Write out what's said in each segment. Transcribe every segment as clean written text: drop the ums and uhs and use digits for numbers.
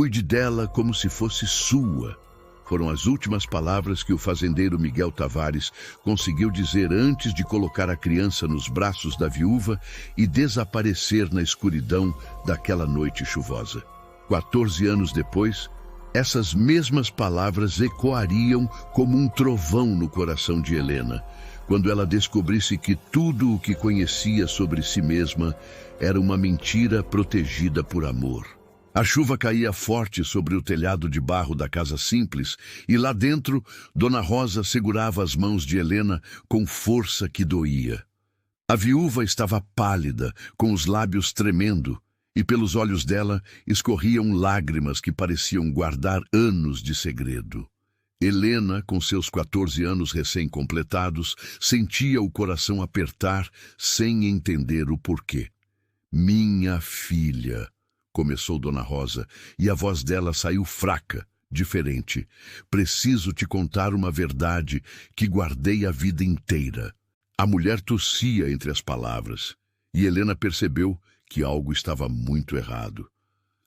Cuide dela como se fosse sua. Foram as últimas palavras que o fazendeiro Miguel Tavares conseguiu dizer antes de colocar a criança nos braços da viúva e desaparecer na escuridão daquela noite chuvosa. 14 anos depois, essas mesmas palavras ecoariam como um trovão no coração de Helena, quando ela descobrisse que tudo o que conhecia sobre si mesma era uma mentira protegida por amor. A chuva caía forte sobre o telhado de barro da casa simples e lá dentro, Dona Rosa segurava as mãos de Helena com força que doía. A viúva estava pálida, com os lábios tremendo, e pelos olhos dela escorriam lágrimas que pareciam guardar anos de segredo. Helena, com seus 14 anos recém-completados, sentia o coração apertar sem entender o porquê. "Minha filha", começou Dona Rosa, e a voz dela saiu fraca, diferente. "Preciso te contar uma verdade que guardei a vida inteira." A mulher tossia entre as palavras, e Helena percebeu que algo estava muito errado.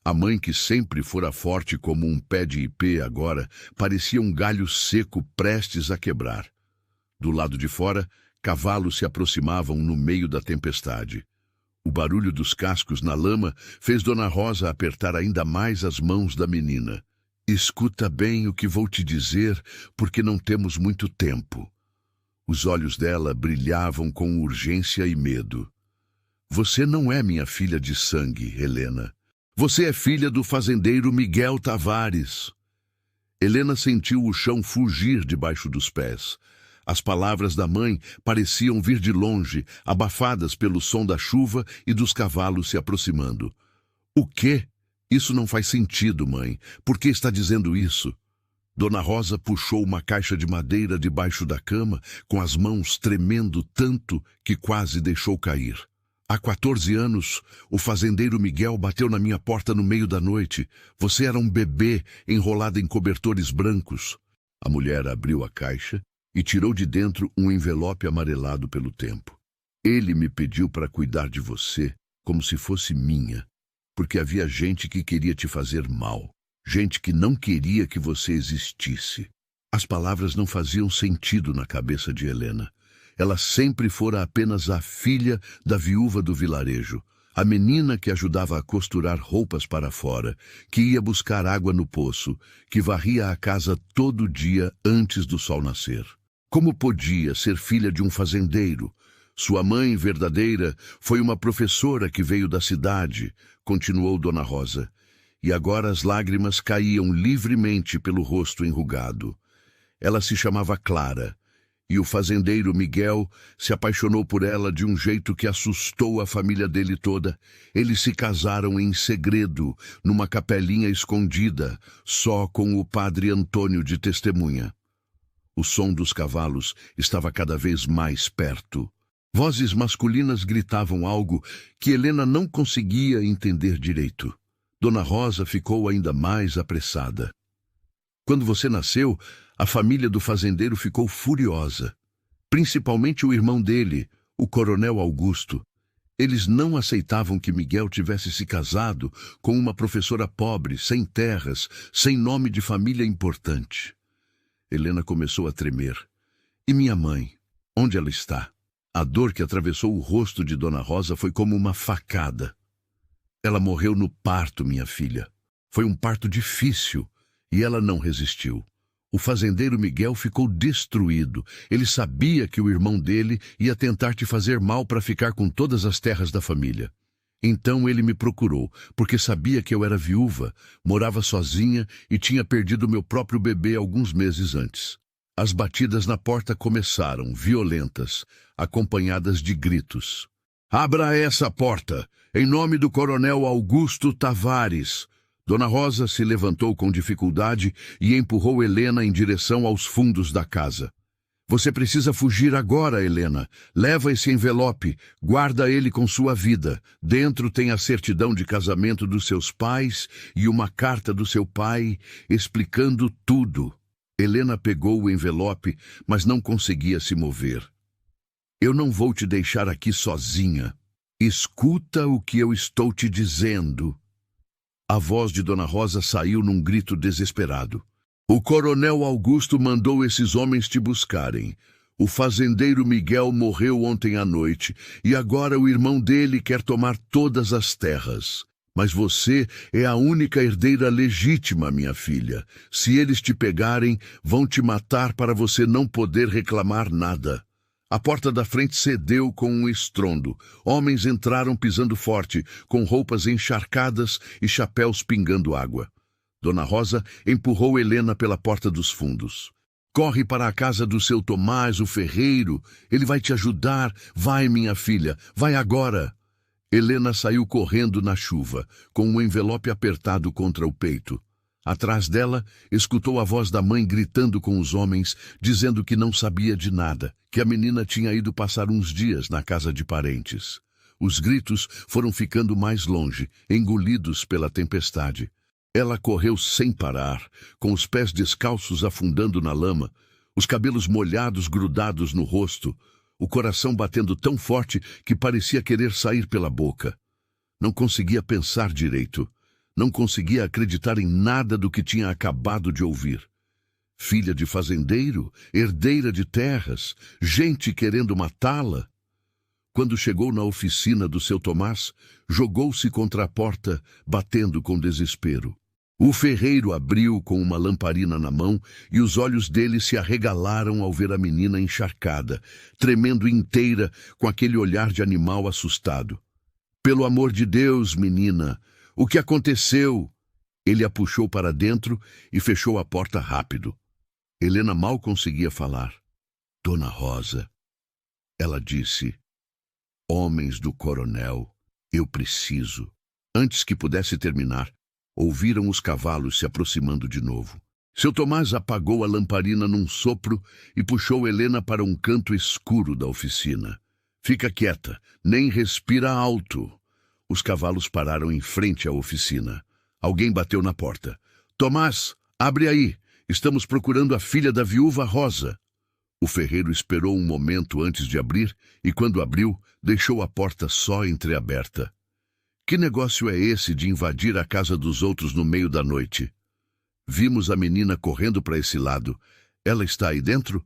A mãe, que sempre fora forte como um pé de ipê, agora parecia um galho seco prestes a quebrar. Do lado de fora, cavalos se aproximavam no meio da tempestade. O barulho dos cascos na lama fez Dona Rosa apertar ainda mais as mãos da menina. "Escuta bem o que vou te dizer, porque não temos muito tempo." Os olhos dela brilhavam com urgência e medo. "Você não é minha filha de sangue, Helena. Você é filha do fazendeiro Miguel Tavares." Helena sentiu o chão fugir debaixo dos pés. As palavras da mãe pareciam vir de longe, abafadas pelo som da chuva e dos cavalos se aproximando. "O quê? Isso não faz sentido, mãe. Por que está dizendo isso?" Dona Rosa puxou uma caixa de madeira debaixo da cama, com as mãos tremendo tanto que quase deixou cair. "Há 14 anos, o fazendeiro Miguel bateu na minha porta no meio da noite. Você era um bebê enrolado em cobertores brancos." A mulher abriu a caixa e tirou de dentro um envelope amarelado pelo tempo. "Ele me pediu para cuidar de você como se fosse minha, porque havia gente que queria te fazer mal, gente que não queria que você existisse." As palavras não faziam sentido na cabeça de Helena. Ela sempre fora apenas a filha da viúva do vilarejo, a menina que ajudava a costurar roupas para fora, que ia buscar água no poço, que varria a casa todo dia antes do sol nascer. Como podia ser filha de um fazendeiro? Sua mãe verdadeira foi uma professora que veio da cidade, continuou Dona Rosa, e agora as lágrimas caíam livremente pelo rosto enrugado. Ela se chamava Clara, e o fazendeiro Miguel se apaixonou por ela de um jeito que assustou a família dele toda. Eles se casaram em segredo, numa capelinha escondida, só com o padre Antônio de testemunha. O som dos cavalos estava cada vez mais perto. Vozes masculinas gritavam algo que Helena não conseguia entender direito. Dona Rosa ficou ainda mais apressada. "Quando você nasceu, a família do fazendeiro ficou furiosa. Principalmente o irmão dele, o coronel Augusto. Eles não aceitavam que Miguel tivesse se casado com uma professora pobre, sem terras, sem nome de família importante." Helena começou a tremer. "E minha mãe? Onde ela está?" A dor que atravessou o rosto de Dona Rosa foi como uma facada. "Ela morreu no parto, minha filha. Foi um parto difícil e ela não resistiu. O fazendeiro Miguel ficou destruído. Ele sabia que o irmão dele ia tentar te fazer mal para ficar com todas as terras da família. Então ele me procurou, porque sabia que eu era viúva, morava sozinha e tinha perdido meu próprio bebê alguns meses antes." As batidas na porta começaram, violentas, acompanhadas de gritos. "Abra essa porta, em nome do coronel Augusto Tavares." Dona Rosa se levantou com dificuldade e empurrou Helena em direção aos fundos da casa. "Você precisa fugir agora, Helena. Leva esse envelope, guarda ele com sua vida. Dentro tem a certidão de casamento dos seus pais e uma carta do seu pai explicando tudo." Helena pegou o envelope, mas não conseguia se mover. "Eu não vou te deixar aqui sozinha. Escuta o que eu estou te dizendo." a voz de Dona Rosa saiu num grito desesperado. O coronel Augusto mandou esses homens te buscarem. O fazendeiro Miguel morreu ontem à noite, e agora o irmão dele quer tomar todas as terras. Mas você é a única herdeira legítima, minha filha. Se eles te pegarem, vão te matar para você não poder reclamar nada. A porta da frente cedeu com um estrondo. Homens entraram pisando forte, com roupas encharcadas e chapéus pingando água. Dona Rosa empurrou Helena pela porta dos fundos. Corre para a casa do seu Tomás, o ferreiro. Ele vai te ajudar. Vai, minha filha, vai agora. Helena saiu correndo na chuva, com um envelope apertado contra o peito. Atrás dela, escutou a voz da mãe gritando com os homens, dizendo que não sabia de nada, que a menina tinha ido passar uns dias na casa de parentes. Os gritos foram ficando mais longe, engolidos pela tempestade. Ela correu sem parar, com os pés descalços afundando na lama, os cabelos molhados grudados no rosto, o coração batendo tão forte que parecia querer sair pela boca. Não conseguia pensar direito. Não conseguia acreditar em nada do que tinha acabado de ouvir. Filha de fazendeiro, herdeira de terras, gente querendo matá-la. Quando chegou na oficina do seu Tomás, jogou-se contra a porta, batendo com desespero. O ferreiro abriu com uma lamparina na mão e os olhos dele se arregalaram ao ver a menina encharcada, tremendo inteira com aquele olhar de animal assustado. Pelo amor de Deus, menina, o que aconteceu? Ele a puxou para dentro e fechou a porta rápido. Helena mal conseguia falar. Dona Rosa, ela disse, homens do coronel, eu preciso. Antes que pudesse terminar, ouviram os cavalos se aproximando de novo. Seu Tomás apagou a lamparina num sopro e puxou Helena para um canto escuro da oficina. Fica quieta, nem respira alto. Os cavalos pararam em frente à oficina. Alguém bateu na porta. Tomás, abre aí. Estamos procurando a filha da viúva Rosa. O ferreiro esperou um momento antes de abrir e, quando abriu, deixou a porta só entreaberta. Que negócio é esse de invadir a casa dos outros no meio da noite? Vimos a menina correndo para esse lado. Ela está aí dentro?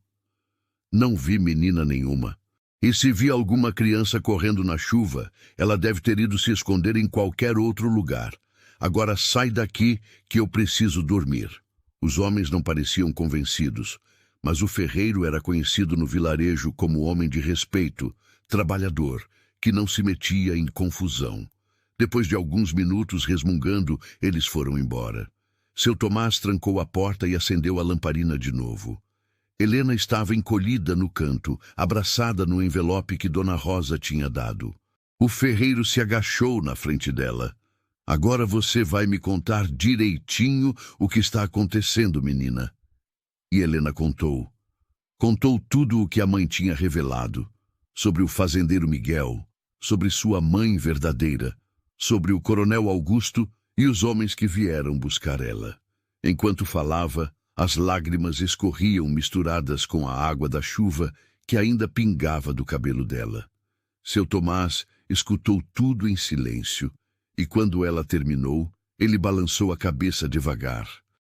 Não vi menina nenhuma. E se vi alguma criança correndo na chuva, ela deve ter ido se esconder em qualquer outro lugar. Agora sai daqui que eu preciso dormir. Os homens não pareciam convencidos, mas o ferreiro era conhecido no vilarejo como homem de respeito, trabalhador, que não se metia em confusão. Depois de alguns minutos resmungando, eles foram embora. Seu Tomás trancou a porta e acendeu a lamparina de novo. Helena estava encolhida no canto, abraçada no envelope que Dona Rosa tinha dado. O ferreiro se agachou na frente dela. Agora você vai me contar direitinho o que está acontecendo, menina. E Helena contou. Contou tudo o que a mãe tinha revelado. Sobre o fazendeiro Miguel, sobre sua mãe verdadeira, sobre o coronel Augusto e os homens que vieram buscar ela. Enquanto falava, as lágrimas escorriam misturadas com a água da chuva que ainda pingava do cabelo dela. Seu Tomás escutou tudo em silêncio, e quando ela terminou, ele balançou a cabeça devagar.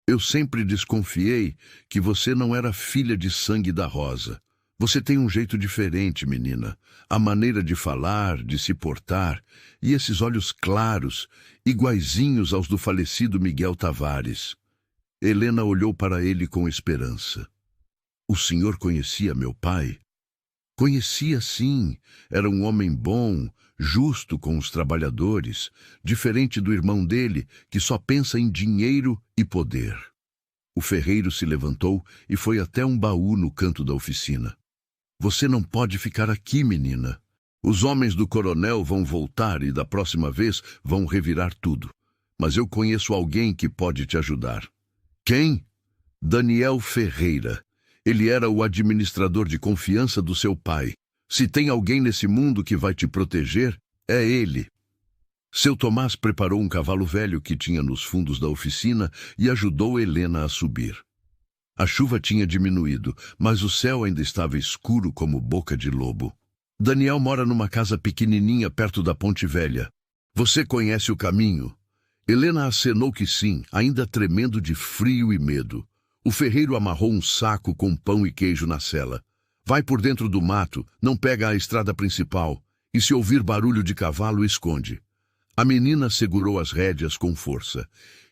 Eu sempre desconfiei que você não era filha de sangue da Rosa. Você tem um jeito diferente, menina. A maneira de falar, de se portar, e esses olhos claros, iguaizinhos aos do falecido Miguel Tavares. Helena olhou para ele com esperança. O senhor conhecia meu pai? Conhecia, sim. Era um homem bom, justo com os trabalhadores, diferente do irmão dele, que só pensa em dinheiro e poder. O ferreiro se levantou e foi até um baú no canto da oficina. Você não pode ficar aqui, menina. Os homens do coronel vão voltar e da próxima vez vão revirar tudo. Mas eu conheço alguém que pode te ajudar. Quem? Daniel Ferreira. Ele era o administrador de confiança do seu pai. Se tem alguém nesse mundo que vai te proteger, é ele. Seu Tomás preparou um cavalo velho que tinha nos fundos da oficina e ajudou Helena a subir. A chuva tinha diminuído, mas o céu ainda estava escuro como boca de lobo. Daniel mora numa casa pequenininha perto da Ponte Velha. Você conhece o caminho? Helena acenou que sim, ainda tremendo de frio e medo. O ferreiro amarrou um saco com pão e queijo na sela. Vai por dentro do mato, não pega a estrada principal, e se ouvir barulho de cavalo, esconde. A menina segurou as rédeas com força.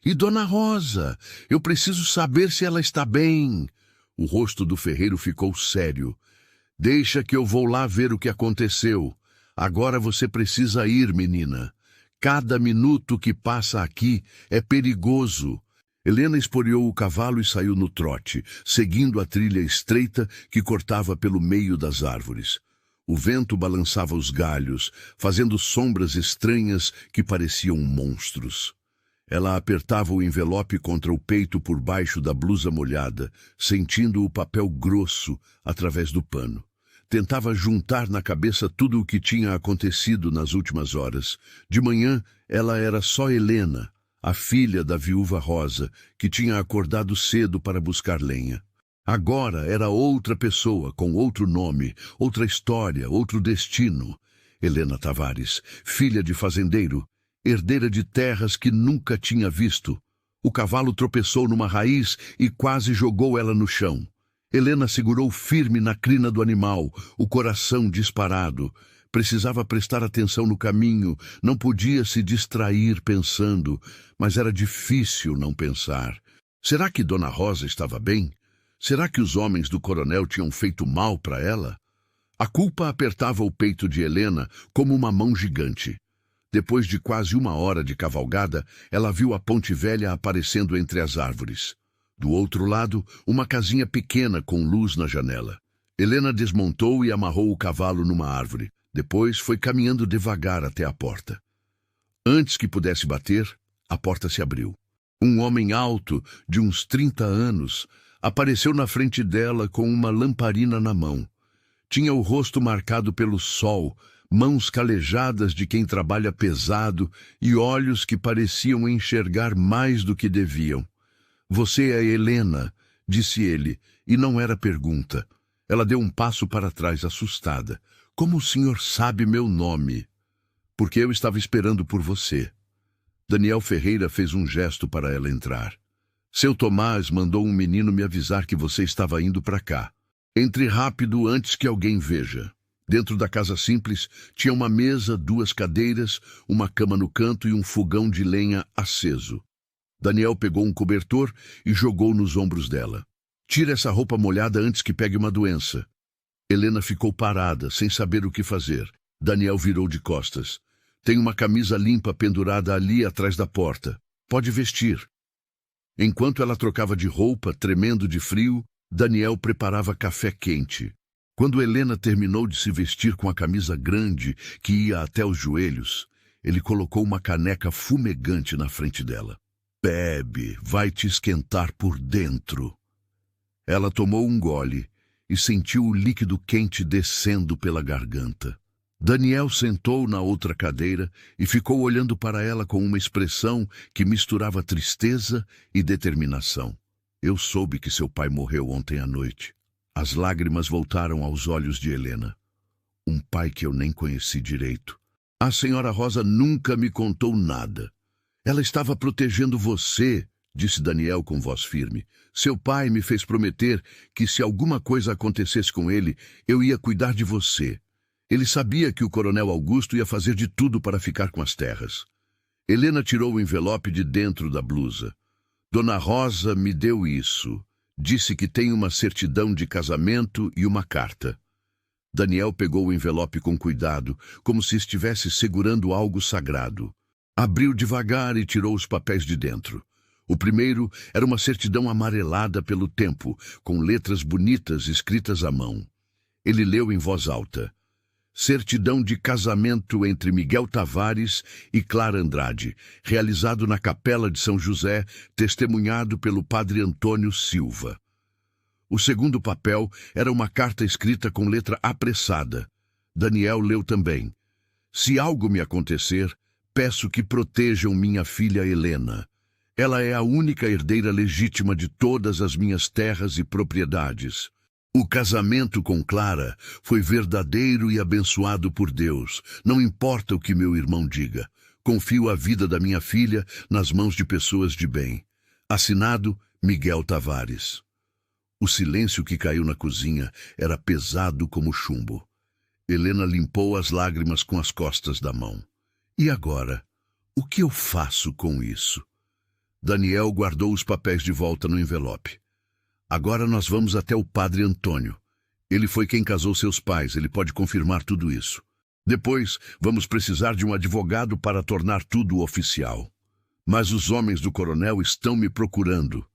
E Dona Rosa? Eu preciso saber se ela está bem. O rosto do ferreiro ficou sério. Deixa que eu vou lá ver o que aconteceu. Agora você precisa ir, menina. Cada minuto que passa aqui é perigoso. Helena esporeou o cavalo e saiu no trote, seguindo a trilha estreita que cortava pelo meio das árvores. O vento balançava os galhos, fazendo sombras estranhas que pareciam monstros. Ela apertava o envelope contra o peito por baixo da blusa molhada, sentindo o papel grosso através do pano. Tentava juntar na cabeça tudo o que tinha acontecido nas últimas horas. De manhã, ela era só Helena, a filha da viúva Rosa, que tinha acordado cedo para buscar lenha. Agora era outra pessoa, com outro nome, outra história, outro destino. Helena Tavares, filha de fazendeiro, herdeira de terras que nunca tinha visto. O cavalo tropeçou numa raiz e quase jogou ela no chão. Helena segurou firme na crina do animal, o coração disparado. Precisava prestar atenção no caminho, não podia se distrair pensando, mas era difícil não pensar. Será que Dona Rosa estava bem? Será que os homens do coronel tinham feito mal para ela? A culpa apertava o peito de Helena como uma mão gigante. Depois de quase 1 hora de cavalgada, ela viu a Ponte Velha aparecendo entre as árvores. Do outro lado, uma casinha pequena com luz na janela. Helena desmontou e amarrou o cavalo numa árvore. Depois foi caminhando devagar até a porta. Antes que pudesse bater, a porta se abriu. Um homem alto, de uns 30 anos, apareceu na frente dela com uma lamparina na mão. Tinha o rosto marcado pelo sol, mãos calejadas de quem trabalha pesado e olhos que pareciam enxergar mais do que deviam. Você é Helena, disse ele, e não era pergunta. Ela deu um passo para trás, assustada. Como o senhor sabe meu nome? Porque eu estava esperando por você. Daniel Ferreira fez um gesto para ela entrar. Seu Tomás mandou um menino me avisar que você estava indo para cá. Entre rápido antes que alguém veja. Dentro da casa simples tinha uma mesa, 2 cadeiras, uma cama no canto e um fogão de lenha aceso. Daniel pegou um cobertor e jogou nos ombros dela. Tira essa roupa molhada antes que pegue uma doença. Helena ficou parada, sem saber o que fazer. Daniel virou de costas. Tem uma camisa limpa pendurada ali atrás da porta. Pode vestir. Enquanto ela trocava de roupa, tremendo de frio, Daniel preparava café quente. Quando Helena terminou de se vestir com a camisa grande que ia até os joelhos, ele colocou uma caneca fumegante na frente dela. Bebe, vai te esquentar por dentro. Ela tomou um gole e sentiu o líquido quente descendo pela garganta. Daniel sentou na outra cadeira e ficou olhando para ela com uma expressão que misturava tristeza e determinação. Eu soube que seu pai morreu ontem à noite. As lágrimas voltaram aos olhos de Helena. Um pai que eu nem conheci direito. A senhora Rosa nunca me contou nada. Ela estava protegendo você, disse Daniel com voz firme. Seu pai me fez prometer que se alguma coisa acontecesse com ele, eu ia cuidar de você. Ele sabia que o coronel Augusto ia fazer de tudo para ficar com as terras. Helena tirou o envelope de dentro da blusa. Dona Rosa me deu isso. Disse que tem uma certidão de casamento e uma carta. Daniel pegou o envelope com cuidado, como se estivesse segurando algo sagrado. Abriu devagar e tirou os papéis de dentro. O primeiro era uma certidão amarelada pelo tempo, com letras bonitas escritas à mão. Ele leu em voz alta. Certidão de casamento entre Miguel Tavares e Clara Andrade, realizado na Capela de São José, testemunhado pelo padre Antônio Silva. O segundo papel era uma carta escrita com letra apressada. Daniel leu também. Se algo me acontecer, peço que protejam minha filha Helena. Ela é a única herdeira legítima de todas as minhas terras e propriedades. O casamento com Clara foi verdadeiro e abençoado por Deus. Não importa o que meu irmão diga. Confio a vida da minha filha nas mãos de pessoas de bem. Assinado Miguel Tavares. O silêncio que caiu na cozinha era pesado como chumbo. Helena limpou as lágrimas com as costas da mão. E agora? O que eu faço com isso? Daniel guardou os papéis de volta no envelope. Agora nós vamos até o padre Antônio. Ele foi quem casou seus pais, ele pode confirmar tudo isso. Depois, vamos precisar de um advogado para tornar tudo oficial. Mas os homens do coronel estão me procurando,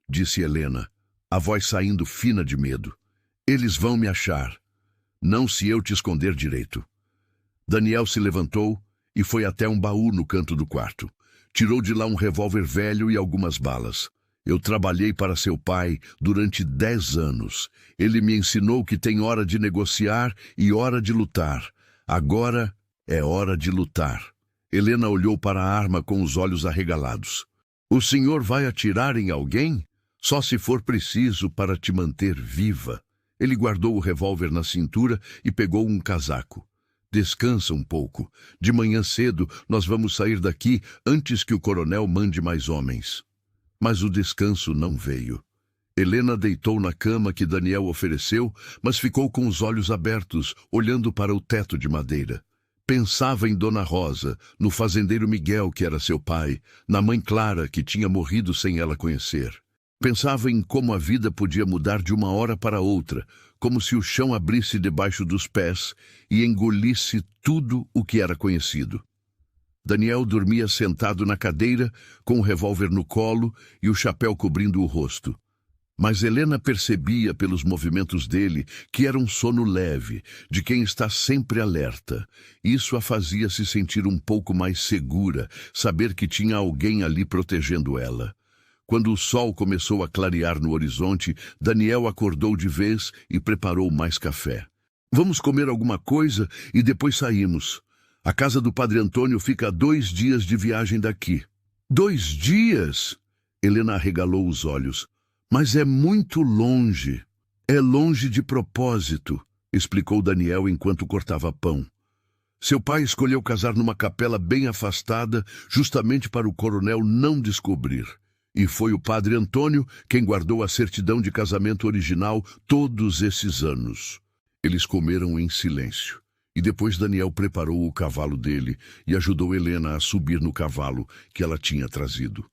disse Helena, a voz saindo fina de medo. Eles vão me achar. Não se eu te esconder direito. Daniel se levantou e foi até um baú no canto do quarto. Tirou de lá um revólver velho e algumas balas. Eu trabalhei para seu pai durante 10 anos. Ele me ensinou que tem hora de negociar e hora de lutar. Agora é hora de lutar. Helena olhou para a arma com os olhos arregalados. O senhor vai atirar em alguém? Só se for preciso para te manter viva. Ele guardou o revólver na cintura e pegou um casaco. Descansa um pouco. De manhã cedo nós vamos sair daqui antes que o coronel mande mais homens. Mas o descanso não veio. Helena deitou na cama que Daniel ofereceu, mas ficou com os olhos abertos, olhando para o teto de madeira. Pensava em Dona Rosa, no fazendeiro Miguel, que era seu pai, na mãe Clara, que tinha morrido sem ela conhecer. Pensava em como a vida podia mudar de uma hora para outra, como se o chão abrisse debaixo dos pés e engolisse tudo o que era conhecido. Daniel dormia sentado na cadeira, com o revólver no colo e o chapéu cobrindo o rosto. Mas Helena percebia pelos movimentos dele que era um sono leve, de quem está sempre alerta. Isso a fazia se sentir um pouco mais segura, saber que tinha alguém ali protegendo ela. Quando o sol começou a clarear no horizonte, Daniel acordou de vez e preparou mais café. Vamos comer alguma coisa e depois saímos. A casa do Padre Antônio fica a 2 dias de viagem daqui. 2 dias? Helena arregalou os olhos. Mas é muito longe. É longe de propósito, explicou Daniel enquanto cortava pão. Seu pai escolheu casar numa capela bem afastada, justamente para o coronel não descobrir. E foi o Padre Antônio quem guardou a certidão de casamento original todos esses anos. Eles comeram em silêncio. E depois Daniel preparou o cavalo dele e ajudou Helena a subir no cavalo que ela tinha trazido.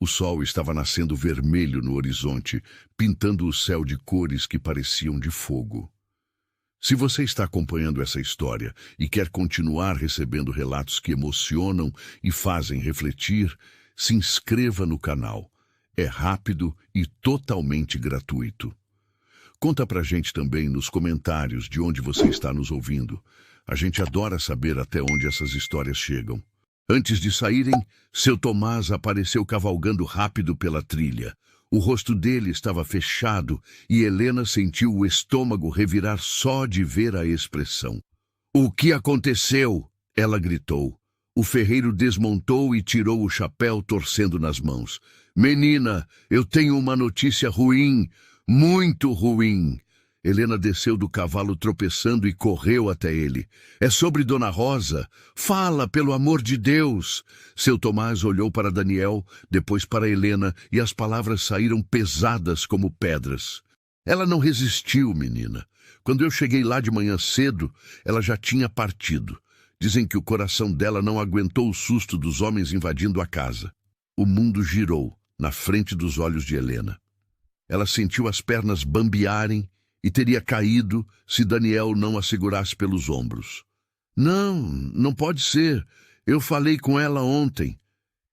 O sol estava nascendo vermelho no horizonte, pintando o céu de cores que pareciam de fogo. Se você está acompanhando essa história e quer continuar recebendo relatos que emocionam e fazem refletir, se inscreva no canal. É rápido e totalmente gratuito. Conta pra gente também nos comentários de onde você está nos ouvindo. A gente adora saber até onde essas histórias chegam. Antes de saírem, seu Tomás apareceu cavalgando rápido pela trilha. O rosto dele estava fechado e Helena sentiu o estômago revirar só de ver a expressão. "O que aconteceu?" ela gritou. O ferreiro desmontou e tirou o chapéu, torcendo nas mãos. "Menina, eu tenho uma notícia ruim, muito ruim." Helena desceu do cavalo tropeçando e correu até ele. "É sobre Dona Rosa. Fala, pelo amor de Deus." Seu Tomás olhou para Daniel, depois para Helena, e as palavras saíram pesadas como pedras. "Ela não resistiu, menina. Quando eu cheguei lá de manhã cedo, ela já tinha partido. Dizem que o coração dela não aguentou o susto dos homens invadindo a casa." O mundo girou na frente dos olhos de Helena. Ela sentiu as pernas bambearem e teria caído se Daniel não a segurasse pelos ombros. Não pode ser. Eu falei com ela ontem."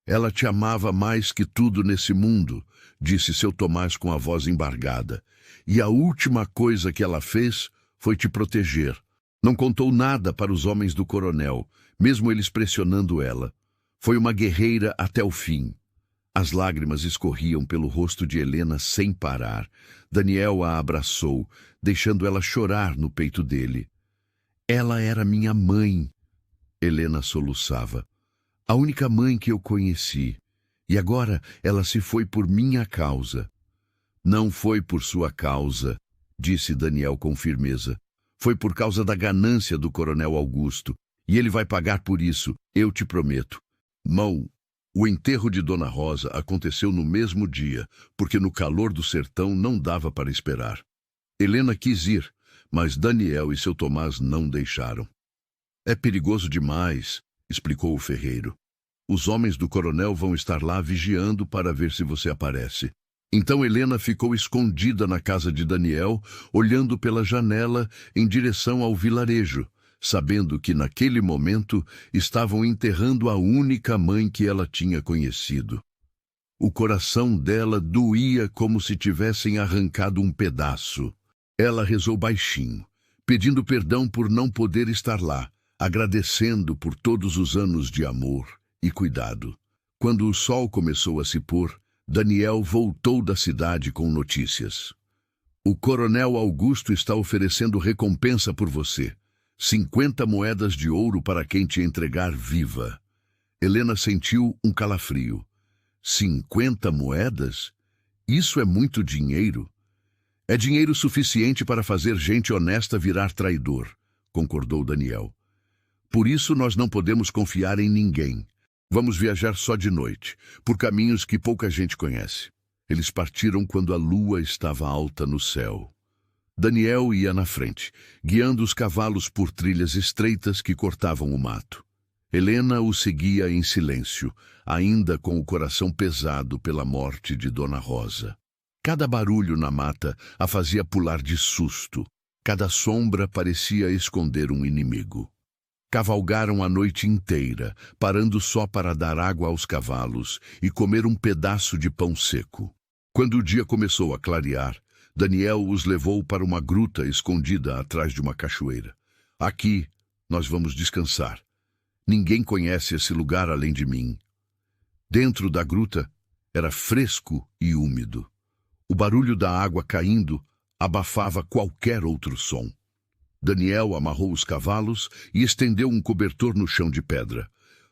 "Ela te amava mais que tudo nesse mundo", disse seu Tomás com a voz embargada. "E a última coisa que ela fez foi te proteger. Não contou nada para os homens do coronel, mesmo eles pressionando ela. Foi uma guerreira até o fim." As lágrimas escorriam pelo rosto de Helena sem parar. Daniel a abraçou, deixando ela chorar no peito dele. "Ela era minha mãe." Helena soluçava. "A única mãe que eu conheci. E agora ela se foi por minha causa." "Não foi por sua causa", disse Daniel com firmeza. "Foi por causa da ganância do coronel Augusto. E ele vai pagar por isso, eu te prometo. Mão, o enterro de Dona Rosa aconteceu no mesmo dia, porque no calor do sertão não dava para esperar. Helena quis ir, mas Daniel e seu Tomás não deixaram. É perigoso demais, explicou o ferreiro. Os homens do coronel vão estar lá vigiando para ver se você aparece. Então Helena ficou escondida na casa de Daniel, olhando pela janela em direção ao vilarejo, sabendo que naquele momento estavam enterrando a única mãe que ela tinha conhecido. O coração dela doía como se tivessem arrancado um pedaço. Ela rezou baixinho, pedindo perdão por não poder estar lá, agradecendo por todos os anos de amor e cuidado. Quando o sol começou a se pôr, Daniel voltou da cidade com notícias. O coronel Augusto está oferecendo recompensa por você. 50 moedas de ouro para quem te entregar viva. Helena sentiu um calafrio. 50 moedas? Isso é muito dinheiro. É dinheiro suficiente para fazer gente honesta virar traidor, concordou Daniel. Por isso nós não podemos confiar em ninguém. Vamos viajar só de noite, por caminhos que pouca gente conhece. Eles partiram quando a lua estava alta no céu. Daniel ia na frente, guiando os cavalos por trilhas estreitas que cortavam o mato. Helena o seguia em silêncio, ainda com o coração pesado pela morte de Dona Rosa. Cada barulho na mata a fazia pular de susto. Cada sombra parecia esconder um inimigo. Cavalgaram a noite inteira, parando só para dar água aos cavalos e comer um pedaço de pão seco. Quando o dia começou a clarear, Daniel os levou para uma gruta escondida atrás de uma cachoeira. Aqui nós vamos descansar. Ninguém conhece esse lugar além de mim. Dentro da gruta era fresco e úmido. O barulho da água caindo abafava qualquer outro som. Daniel amarrou os cavalos e estendeu um cobertor no chão de pedra.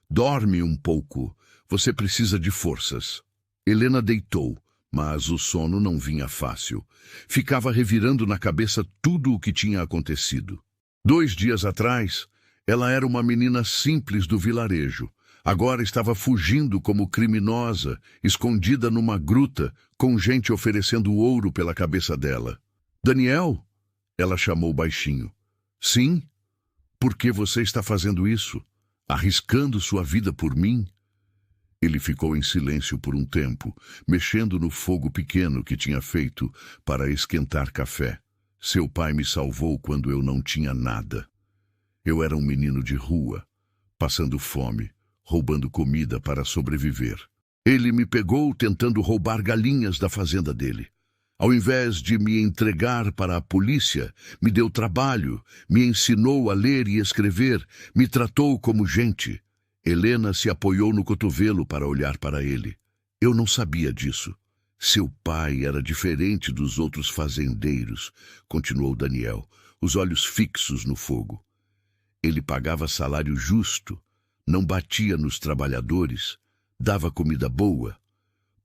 Dorme um pouco, você precisa de forças. Helena deitou, mas o sono não vinha fácil. Ficava revirando na cabeça tudo o que tinha acontecido. 2 dias atrás, ela era uma menina simples do vilarejo. Agora estava fugindo como criminosa, escondida numa gruta, com gente oferecendo ouro pela cabeça dela. Daniel? Ela chamou baixinho. Sim? Por que você está fazendo isso? Arriscando sua vida por mim? Ele ficou em silêncio por um tempo, mexendo no fogo pequeno que tinha feito para esquentar café. Seu pai me salvou quando eu não tinha nada. Eu era um menino de rua, passando fome, roubando comida para sobreviver. Ele me pegou tentando roubar galinhas da fazenda dele. Ao invés de me entregar para a polícia, me deu trabalho, me ensinou a ler e escrever, me tratou como gente. Helena se apoiou no cotovelo para olhar para ele. Eu não sabia disso. Seu pai era diferente dos outros fazendeiros, continuou Daniel, os olhos fixos no fogo. Ele pagava salário justo, não batia nos trabalhadores, dava comida boa.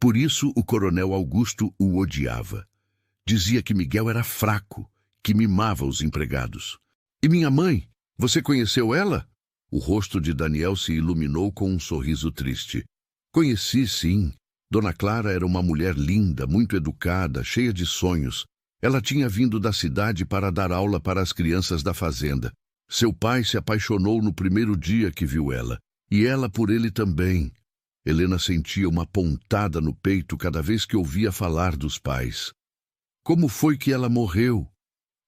Por isso o coronel Augusto o odiava. Dizia que Miguel era fraco, que mimava os empregados. E minha mãe? Você conheceu ela? O rosto de Daniel se iluminou com um sorriso triste. Conheci, sim. Dona Clara era uma mulher linda, muito educada, cheia de sonhos. Ela tinha vindo da cidade para dar aula para as crianças da fazenda. Seu pai se apaixonou no primeiro dia que viu ela, e ela por ele também. Helena sentia uma pontada no peito cada vez que ouvia falar dos pais. Como foi que ela morreu?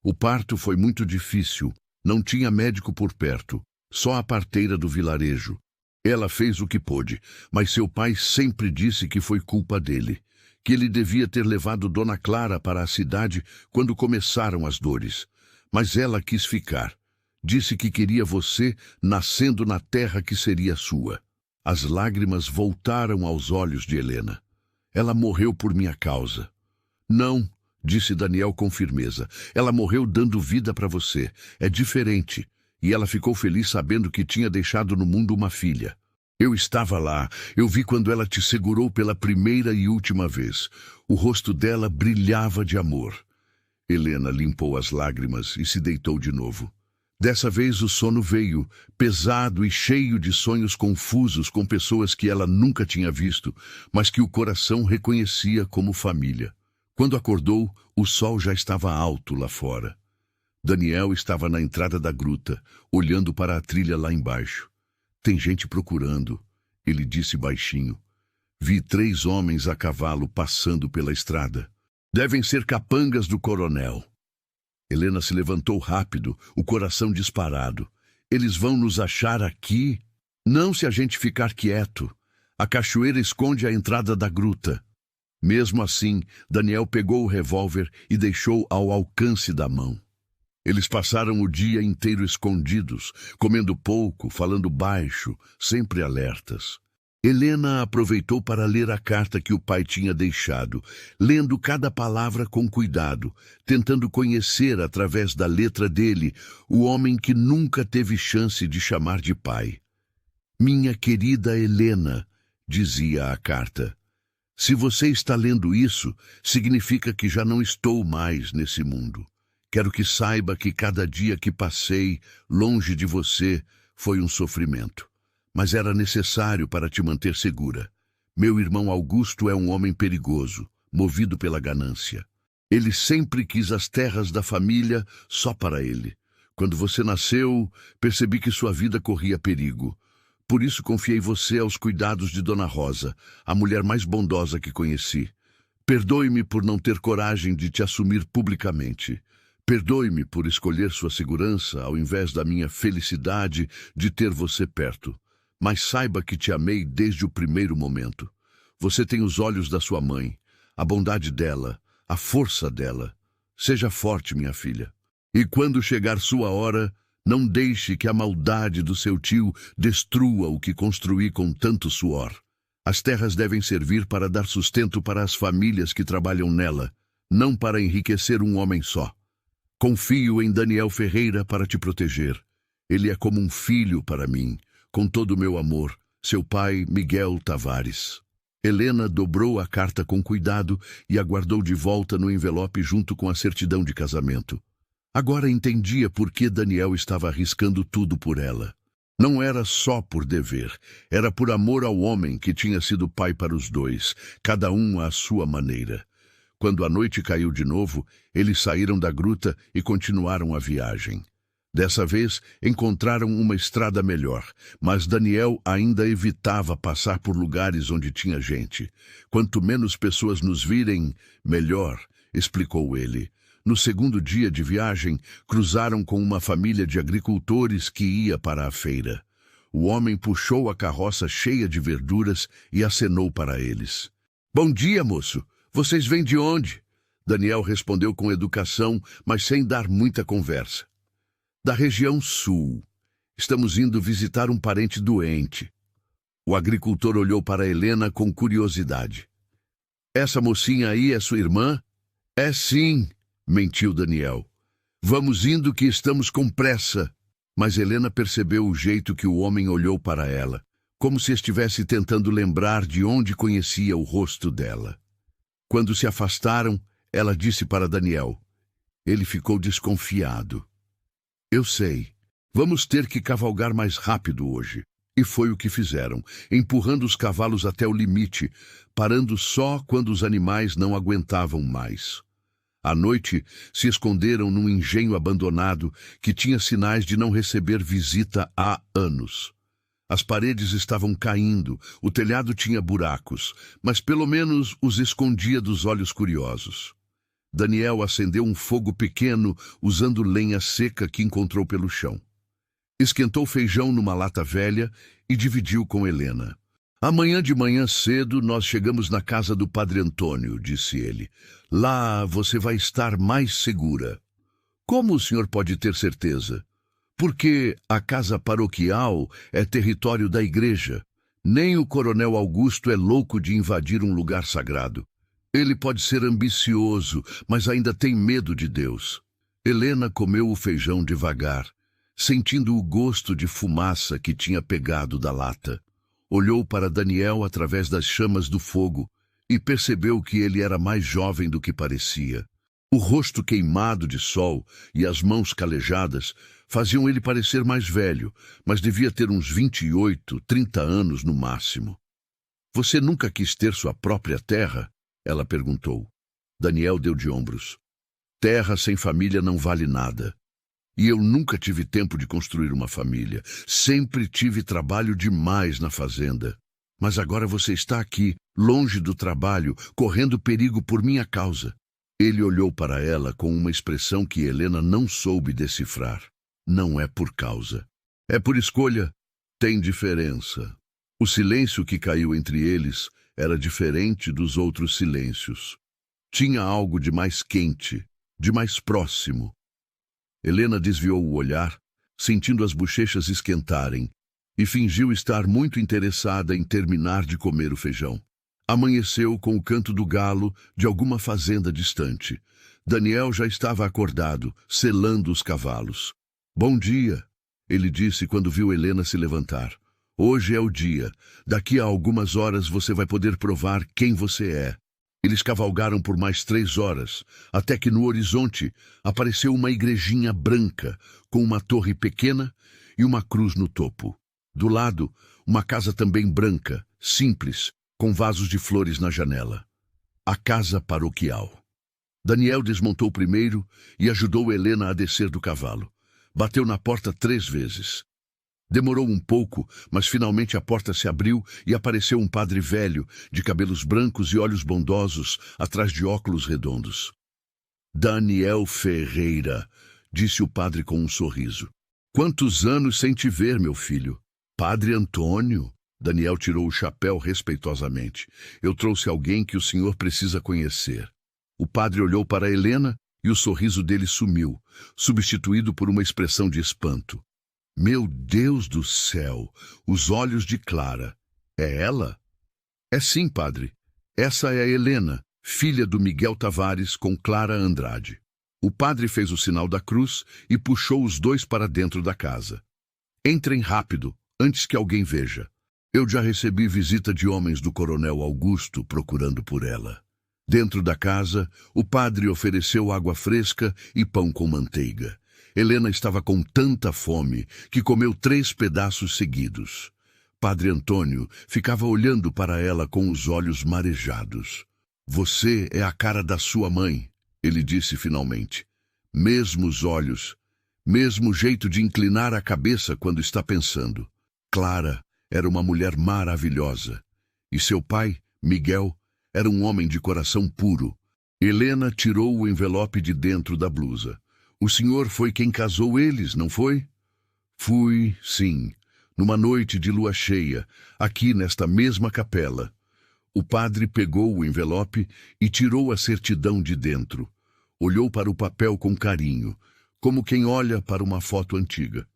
O parto foi muito difícil, não tinha médico por perto, só a parteira do vilarejo. Ela fez o que pôde, mas seu pai sempre disse que foi culpa dele, que ele devia ter levado Dona Clara para a cidade quando começaram as dores. Mas ela quis ficar. Disse que queria você nascendo na terra que seria sua. As lágrimas voltaram aos olhos de Helena. Ela morreu por minha causa. Não, disse Daniel com firmeza. Ela morreu dando vida para você. É diferente. E ela ficou feliz sabendo que tinha deixado no mundo uma filha. Eu estava lá. Eu vi quando ela te segurou pela primeira e última vez. O rosto dela brilhava de amor. Helena limpou as lágrimas e se deitou de novo. Dessa vez o sono veio, pesado e cheio de sonhos confusos com pessoas que ela nunca tinha visto, mas que o coração reconhecia como família. Quando acordou, o sol já estava alto lá fora. Daniel estava na entrada da gruta, olhando para a trilha lá embaixo. Tem gente procurando, ele disse baixinho. Vi 3 homens a cavalo passando pela estrada. Devem ser capangas do coronel. Helena se levantou rápido, o coração disparado. Eles vão nos achar aqui? Não se a gente ficar quieto. A cachoeira esconde a entrada da gruta. Mesmo assim, Daniel pegou o revólver e deixou ao alcance da mão. Eles passaram o dia inteiro escondidos, comendo pouco, falando baixo, sempre alertas. Helena aproveitou para ler a carta que o pai tinha deixado, lendo cada palavra com cuidado, tentando conhecer através da letra dele o homem que nunca teve chance de chamar de pai. Minha querida Helena, dizia a carta, se você está lendo isso, significa que já não estou mais nesse mundo. Quero que saiba que cada dia que passei longe de você foi um sofrimento. Mas era necessário para te manter segura. Meu irmão Augusto é um homem perigoso, movido pela ganância. Ele sempre quis as terras da família só para ele. Quando você nasceu, percebi que sua vida corria perigo. Por isso confiei você aos cuidados de Dona Rosa, a mulher mais bondosa que conheci. Perdoe-me por não ter coragem de te assumir publicamente. Perdoe-me por escolher sua segurança ao invés da minha felicidade de ter você perto. Mas saiba que te amei desde o primeiro momento. Você tem os olhos da sua mãe, a bondade dela, a força dela. Seja forte, minha filha. E quando chegar sua hora, não deixe que a maldade do seu tio destrua o que construí com tanto suor. As terras devem servir para dar sustento para as famílias que trabalham nela, não para enriquecer um homem só. Confio em Daniel Ferreira para te proteger. Ele é como um filho para mim. Com todo o meu amor, seu pai, Miguel Tavares. Helena dobrou a carta com cuidado e a guardou de volta no envelope junto com a certidão de casamento. Agora entendia por que Daniel estava arriscando tudo por ela. Não era só por dever, era por amor ao homem que tinha sido pai para os dois, cada um à sua maneira. Quando a noite caiu de novo, eles saíram da gruta e continuaram a viagem. Dessa vez, encontraram uma estrada melhor, mas Daniel ainda evitava passar por lugares onde tinha gente. Quanto menos pessoas nos virem, melhor, explicou ele. No segundo dia de viagem, cruzaram com uma família de agricultores que ia para a feira. O homem puxou a carroça cheia de verduras e acenou para eles. Bom dia, moço. Vocês vêm de onde? Daniel respondeu com educação, mas sem dar muita conversa. Da região sul. Estamos indo visitar um parente doente. O agricultor olhou para Helena com curiosidade. Essa mocinha aí é sua irmã? É sim, mentiu Daniel. Vamos indo que estamos com pressa. Mas Helena percebeu o jeito que o homem olhou para ela, como se estivesse tentando lembrar de onde conhecia o rosto dela. Quando se afastaram, ela disse para Daniel. Ele ficou desconfiado. Eu sei. Vamos ter que cavalgar mais rápido hoje. E foi o que fizeram, empurrando os cavalos até o limite, parando só quando os animais não aguentavam mais. À noite, se esconderam num engenho abandonado que tinha sinais de não receber visita há anos. As paredes estavam caindo, o telhado tinha buracos, mas pelo menos os escondia dos olhos curiosos. Daniel acendeu um fogo pequeno usando lenha seca que encontrou pelo chão. Esquentou feijão numa lata velha e dividiu com Helena. Amanhã de manhã cedo nós chegamos na casa do Padre Antônio, disse ele. Lá você vai estar mais segura. Como o senhor pode ter certeza? Porque a casa paroquial é território da igreja. Nem o coronel Augusto é louco de invadir um lugar sagrado. Ele pode ser ambicioso, mas ainda tem medo de Deus. Helena comeu o feijão devagar, sentindo o gosto de fumaça que tinha pegado da lata. Olhou para Daniel através das chamas do fogo e percebeu que ele era mais jovem do que parecia. O rosto queimado de sol e as mãos calejadas Faziam ele parecer mais velho, mas devia ter uns 28, 30 anos no máximo. Você nunca quis ter sua própria terra? Ela perguntou. Daniel deu de ombros. Terra sem família não vale nada. E eu nunca tive tempo de construir uma família. Sempre tive trabalho demais na fazenda. Mas agora você está aqui, longe do trabalho, correndo perigo por minha causa. Ele olhou para ela com uma expressão que Helena não soube decifrar. Não é por causa. É por escolha. Tem diferença. O silêncio que caiu entre eles era diferente dos outros silêncios. Tinha algo de mais quente, de mais próximo. Helena desviou o olhar, sentindo as bochechas esquentarem, e fingiu estar muito interessada em terminar de comer o feijão. Amanheceu com o canto do galo de alguma fazenda distante. Daniel já estava acordado, selando os cavalos. Bom dia, ele disse quando viu Helena se levantar. Hoje é o dia. Daqui a algumas horas você vai poder provar quem você é. Eles cavalgaram por mais 3 horas, até que no horizonte apareceu uma igrejinha branca, com uma torre pequena e uma cruz no topo. Do lado, uma casa também branca, simples, com vasos de flores na janela. A casa paroquial. Daniel desmontou primeiro e ajudou Helena a descer do cavalo. Bateu na porta 3 vezes. Demorou um pouco, mas finalmente a porta se abriu e apareceu um padre velho, de cabelos brancos e olhos bondosos, atrás de óculos redondos. Daniel Ferreira, disse o padre com um sorriso. Quantos anos sem te ver, meu filho? Padre Antônio? Daniel tirou o chapéu respeitosamente. Eu trouxe alguém que o senhor precisa conhecer. O padre olhou para Helena e o sorriso dele sumiu, substituído por uma expressão de espanto. Meu Deus do céu! Os olhos de Clara. É ela? É sim, padre. Essa é a Helena, filha do Miguel Tavares com Clara Andrade. O padre fez o sinal da cruz e puxou os dois para dentro da casa. Entrem rápido, antes que alguém veja. Eu já recebi visita de homens do coronel Augusto procurando por ela. Dentro da casa, o padre ofereceu água fresca e pão com manteiga. Helena estava com tanta fome que comeu 3 pedaços seguidos. Padre Antônio ficava olhando para ela com os olhos marejados. Você é a cara da sua mãe, ele disse finalmente. Mesmos olhos, mesmo jeito de inclinar a cabeça quando está pensando. Clara era uma mulher maravilhosa. E seu pai, Miguel, era um homem de coração puro. Helena tirou o envelope de dentro da blusa. O senhor foi quem casou eles, não foi? Fui, sim, numa noite de lua cheia, aqui nesta mesma capela. O padre pegou o envelope e tirou a certidão de dentro. Olhou para o papel com carinho, como quem olha para uma foto antiga.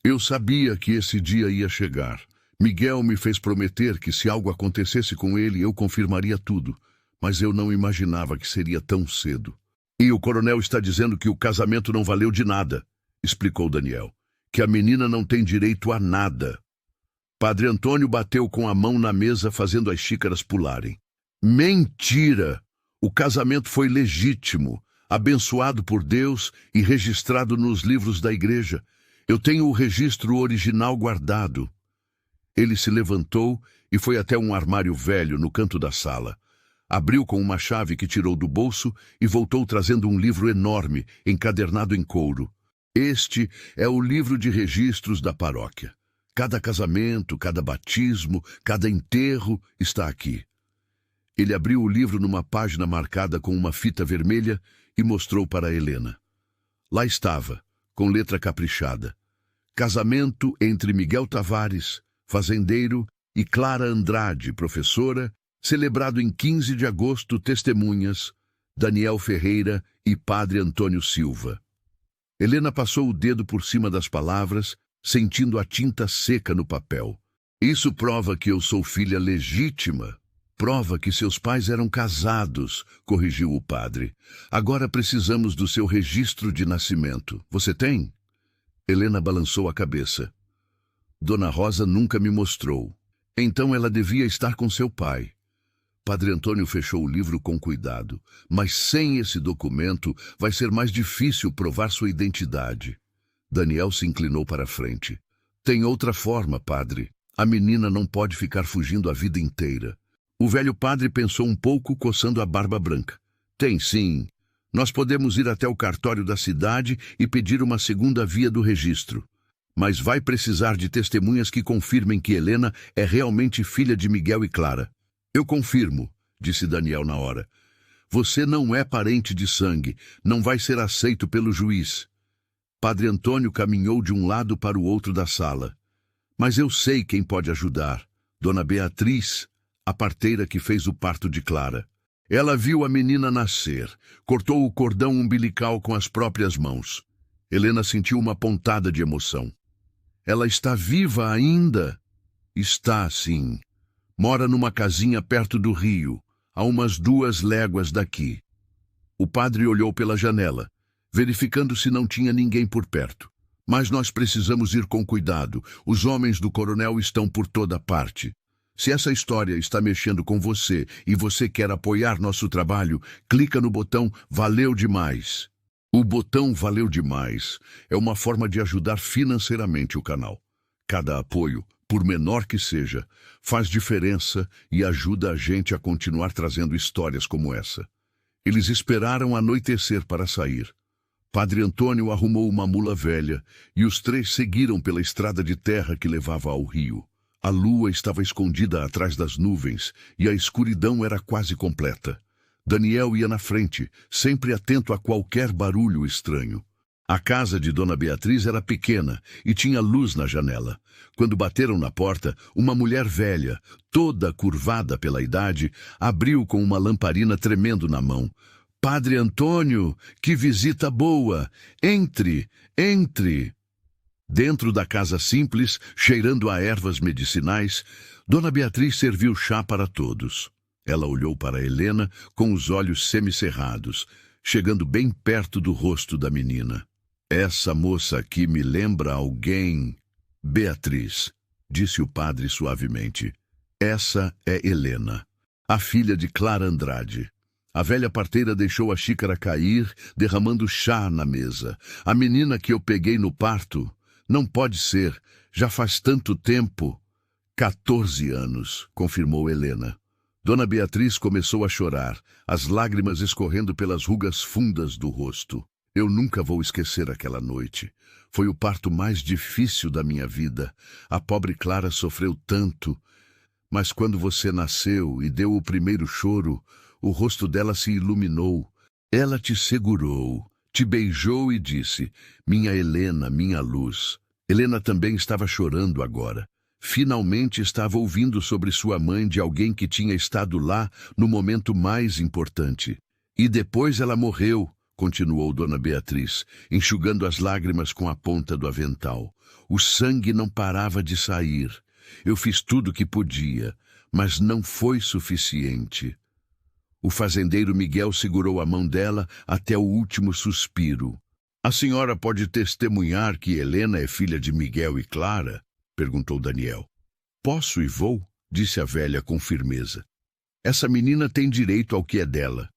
Eu sabia que esse dia ia chegar. Miguel me fez prometer que se algo acontecesse com ele, eu confirmaria tudo, mas eu não imaginava que seria tão cedo. E o coronel está dizendo que o casamento não valeu de nada, explicou Daniel, que a menina não tem direito a nada. Padre Antônio bateu com a mão na mesa, fazendo as xícaras pularem. Mentira! O casamento foi legítimo, abençoado por Deus e registrado nos livros da igreja. Eu tenho o registro original guardado. Ele se levantou e foi até um armário velho no canto da sala. Abriu com uma chave que tirou do bolso e voltou trazendo um livro enorme, encadernado em couro. Este é o livro de registros da paróquia. Cada casamento, cada batismo, cada enterro está aqui. Ele abriu o livro numa página marcada com uma fita vermelha e mostrou para Helena. Lá estava, com letra caprichada. Casamento entre Miguel Tavares, fazendeiro, e Clara Andrade, professora, celebrado em 15 de agosto, testemunhas, Daniel Ferreira e Padre Antônio Silva. Helena passou o dedo por cima das palavras, sentindo a tinta seca no papel. Isso prova que eu sou filha legítima. Prova que seus pais eram casados, corrigiu o padre. Agora precisamos do seu registro de nascimento. Você tem? Helena balançou a cabeça. Dona Rosa nunca me mostrou. Então ela devia estar com seu pai. Padre Antônio fechou o livro com cuidado. Mas sem esse documento vai ser mais difícil provar sua identidade. Daniel se inclinou para a frente. Tem outra forma, padre. A menina não pode ficar fugindo a vida inteira. O velho padre pensou um pouco, coçando a barba branca. Tem sim. Nós podemos ir até o cartório da cidade e pedir uma segunda via do registro. Mas vai precisar de testemunhas que confirmem que Helena é realmente filha de Miguel e Clara. Eu confirmo, disse Daniel na hora. Você não é parente de sangue, não vai ser aceito pelo juiz. Padre Antônio caminhou de um lado para o outro da sala. Mas eu sei quem pode ajudar. Dona Beatriz, a parteira que fez o parto de Clara. Ela viu a menina nascer, cortou o cordão umbilical com as próprias mãos. Helena sentiu uma pontada de emoção. Ela está viva ainda? Está, sim. Mora numa casinha perto do rio, a umas 2 léguas daqui. O padre olhou pela janela, verificando se não tinha ninguém por perto. Mas nós precisamos ir com cuidado. Os homens do coronel estão por toda parte. Se essa história está mexendo com você e você quer apoiar nosso trabalho, clica no botão Valeu Demais. O botão Valeu Demais é uma forma de ajudar financeiramente o canal. Cada apoio, por menor que seja, faz diferença e ajuda a gente a continuar trazendo histórias como essa. Eles esperaram anoitecer para sair. Padre Antônio arrumou uma mula velha e os 3 seguiram pela estrada de terra que levava ao rio. A lua estava escondida atrás das nuvens e a escuridão era quase completa. Daniel ia na frente, sempre atento a qualquer barulho estranho. A casa de Dona Beatriz era pequena e tinha luz na janela. Quando bateram na porta, uma mulher velha, toda curvada pela idade, abriu com uma lamparina tremendo na mão. Padre Antônio, que visita boa! Entre, entre! Dentro da casa simples, cheirando a ervas medicinais, Dona Beatriz serviu chá para todos. Ela olhou para Helena com os olhos semicerrados, chegando bem perto do rosto da menina. Essa moça aqui me lembra alguém. Beatriz, disse o padre suavemente. Essa é Helena, a filha de Clara Andrade. A velha parteira deixou a xícara cair, derramando chá na mesa. A menina que eu peguei no parto... Não pode ser, já faz tanto tempo. 14 anos, confirmou Helena. Dona Beatriz começou a chorar, as lágrimas escorrendo pelas rugas fundas do rosto. Eu nunca vou esquecer aquela noite. Foi o parto mais difícil da minha vida. A pobre Clara sofreu tanto. Mas quando você nasceu e deu o primeiro choro, o rosto dela se iluminou. Ela te segurou. Te beijou e disse, minha Helena, minha luz. Helena também estava chorando agora. Finalmente estava ouvindo sobre sua mãe de alguém que tinha estado lá no momento mais importante. E depois ela morreu, continuou Dona Beatriz, enxugando as lágrimas com a ponta do avental. O sangue não parava de sair. Eu fiz tudo o que podia, mas não foi suficiente. O fazendeiro Miguel segurou a mão dela até o último suspiro. A senhora pode testemunhar que Helena é filha de Miguel e Clara? Perguntou Daniel. Posso e vou, disse a velha com firmeza. Essa menina tem direito ao que é dela.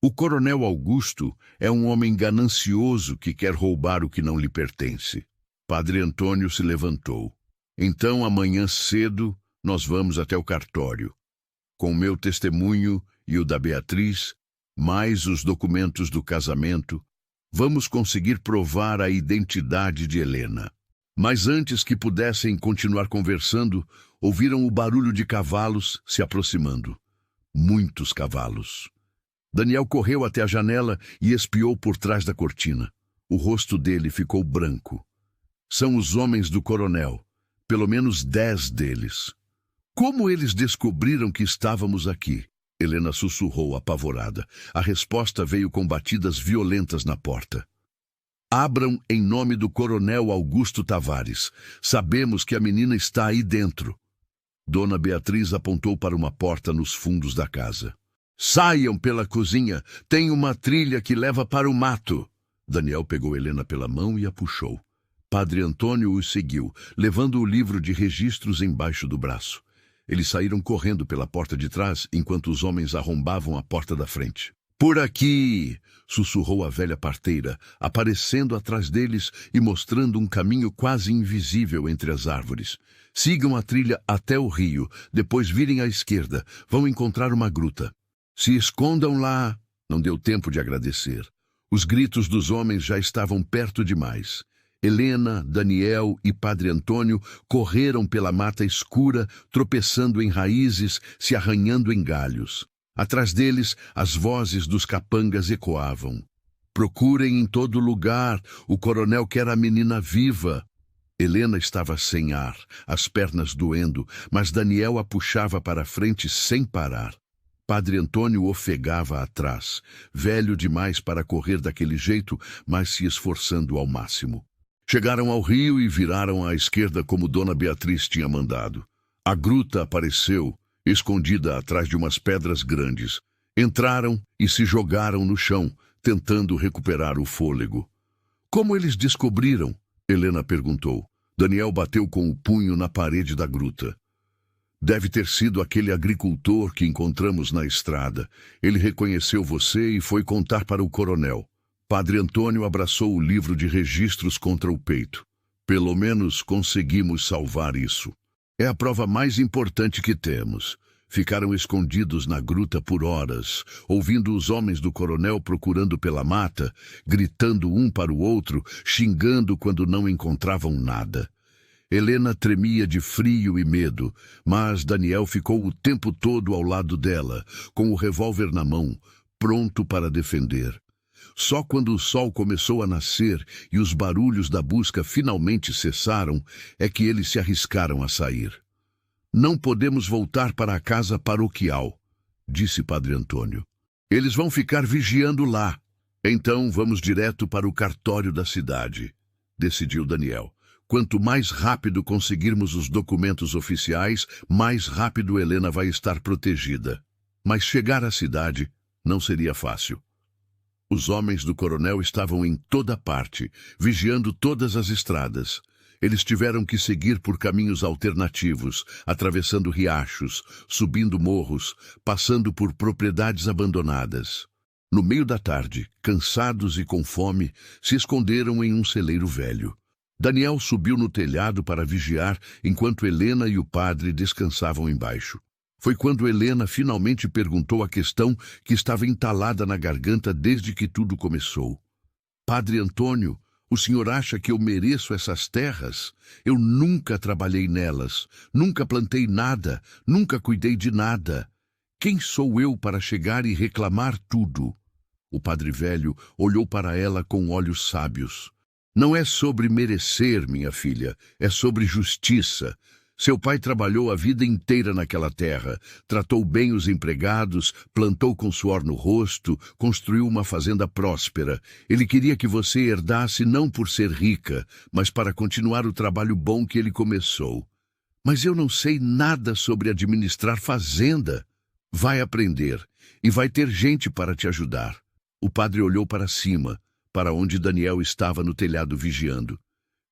O coronel Augusto é um homem ganancioso que quer roubar o que não lhe pertence. Padre Antônio se levantou. Então, amanhã cedo, nós vamos até o cartório. Com o meu testemunho e o da Beatriz, mais os documentos do casamento, vamos conseguir provar a identidade de Helena. Mas antes que pudessem continuar conversando, ouviram o barulho de cavalos se aproximando. Muitos cavalos. Daniel correu até a janela e espiou por trás da cortina. O rosto dele ficou branco. São os homens do coronel, pelo menos 10 deles. Como eles descobriram que estávamos aqui? Helena sussurrou apavorada. A resposta veio com batidas violentas na porta. Abram em nome do coronel Augusto Tavares. Sabemos que a menina está aí dentro. Dona Beatriz apontou para uma porta nos fundos da casa. Saiam pela cozinha. Tem uma trilha que leva para o mato. Daniel pegou Helena pela mão e a puxou. Padre Antônio os seguiu, levando o livro de registros embaixo do braço. Eles saíram correndo pela porta de trás, enquanto os homens arrombavam a porta da frente. Por aqui! Sussurrou a velha parteira, aparecendo atrás deles e mostrando um caminho quase invisível entre as árvores. Sigam a trilha até o rio, depois virem à esquerda. Vão encontrar uma gruta. Se escondam lá. Não deu tempo de agradecer. Os gritos dos homens já estavam perto demais. Helena, Daniel e Padre Antônio correram pela mata escura, tropeçando em raízes, se arranhando em galhos. Atrás deles, as vozes dos capangas ecoavam. Procurem em todo lugar, o coronel quer a menina viva. Helena estava sem ar, as pernas doendo, mas Daniel a puxava para frente sem parar. Padre Antônio ofegava atrás, velho demais para correr daquele jeito, mas se esforçando ao máximo. Chegaram ao rio e viraram à esquerda como Dona Beatriz tinha mandado. A gruta apareceu, escondida atrás de umas pedras grandes. Entraram e se jogaram no chão, tentando recuperar o fôlego. Como eles descobriram? Helena perguntou. Daniel bateu com o punho na parede da gruta. Deve ter sido aquele agricultor que encontramos na estrada. Ele reconheceu você e foi contar para o coronel. Padre Antônio abraçou o livro de registros contra o peito. Pelo menos conseguimos salvar isso. É a prova mais importante que temos. Ficaram escondidos na gruta por horas, ouvindo os homens do coronel procurando pela mata, gritando um para o outro, xingando quando não encontravam nada. Helena tremia de frio e medo, mas Daniel ficou o tempo todo ao lado dela, com o revólver na mão, pronto para defender. Só quando o sol começou a nascer e os barulhos da busca finalmente cessaram, é que eles se arriscaram a sair. Não podemos voltar para a casa paroquial, disse Padre Antônio. Eles vão ficar vigiando lá. Então vamos direto para o cartório da cidade, decidiu Daniel. Quanto mais rápido conseguirmos os documentos oficiais, mais rápido Helena vai estar protegida. Mas chegar à cidade não seria fácil. Os homens do coronel estavam em toda parte, vigiando todas as estradas. Eles tiveram que seguir por caminhos alternativos, atravessando riachos, subindo morros, passando por propriedades abandonadas. No meio da tarde, cansados e com fome, se esconderam em um celeiro velho. Daniel subiu no telhado para vigiar, enquanto Helena e o padre descansavam embaixo. Foi quando Helena finalmente perguntou a questão que estava entalada na garganta desde que tudo começou. Padre Antônio, o senhor acha que eu mereço essas terras? Eu nunca trabalhei nelas, nunca plantei nada, nunca cuidei de nada. Quem sou eu para chegar e reclamar tudo? O padre velho olhou para ela com olhos sábios. Não é sobre merecer, minha filha, é sobre justiça. Seu pai trabalhou a vida inteira naquela terra, tratou bem os empregados, plantou com suor no rosto, construiu uma fazenda próspera. Ele queria que você herdasse não por ser rica, mas para continuar o trabalho bom que ele começou. Mas eu não sei nada sobre administrar fazenda. Vai aprender, e vai ter gente para te ajudar. O padre olhou para cima, para onde Daniel estava no telhado vigiando.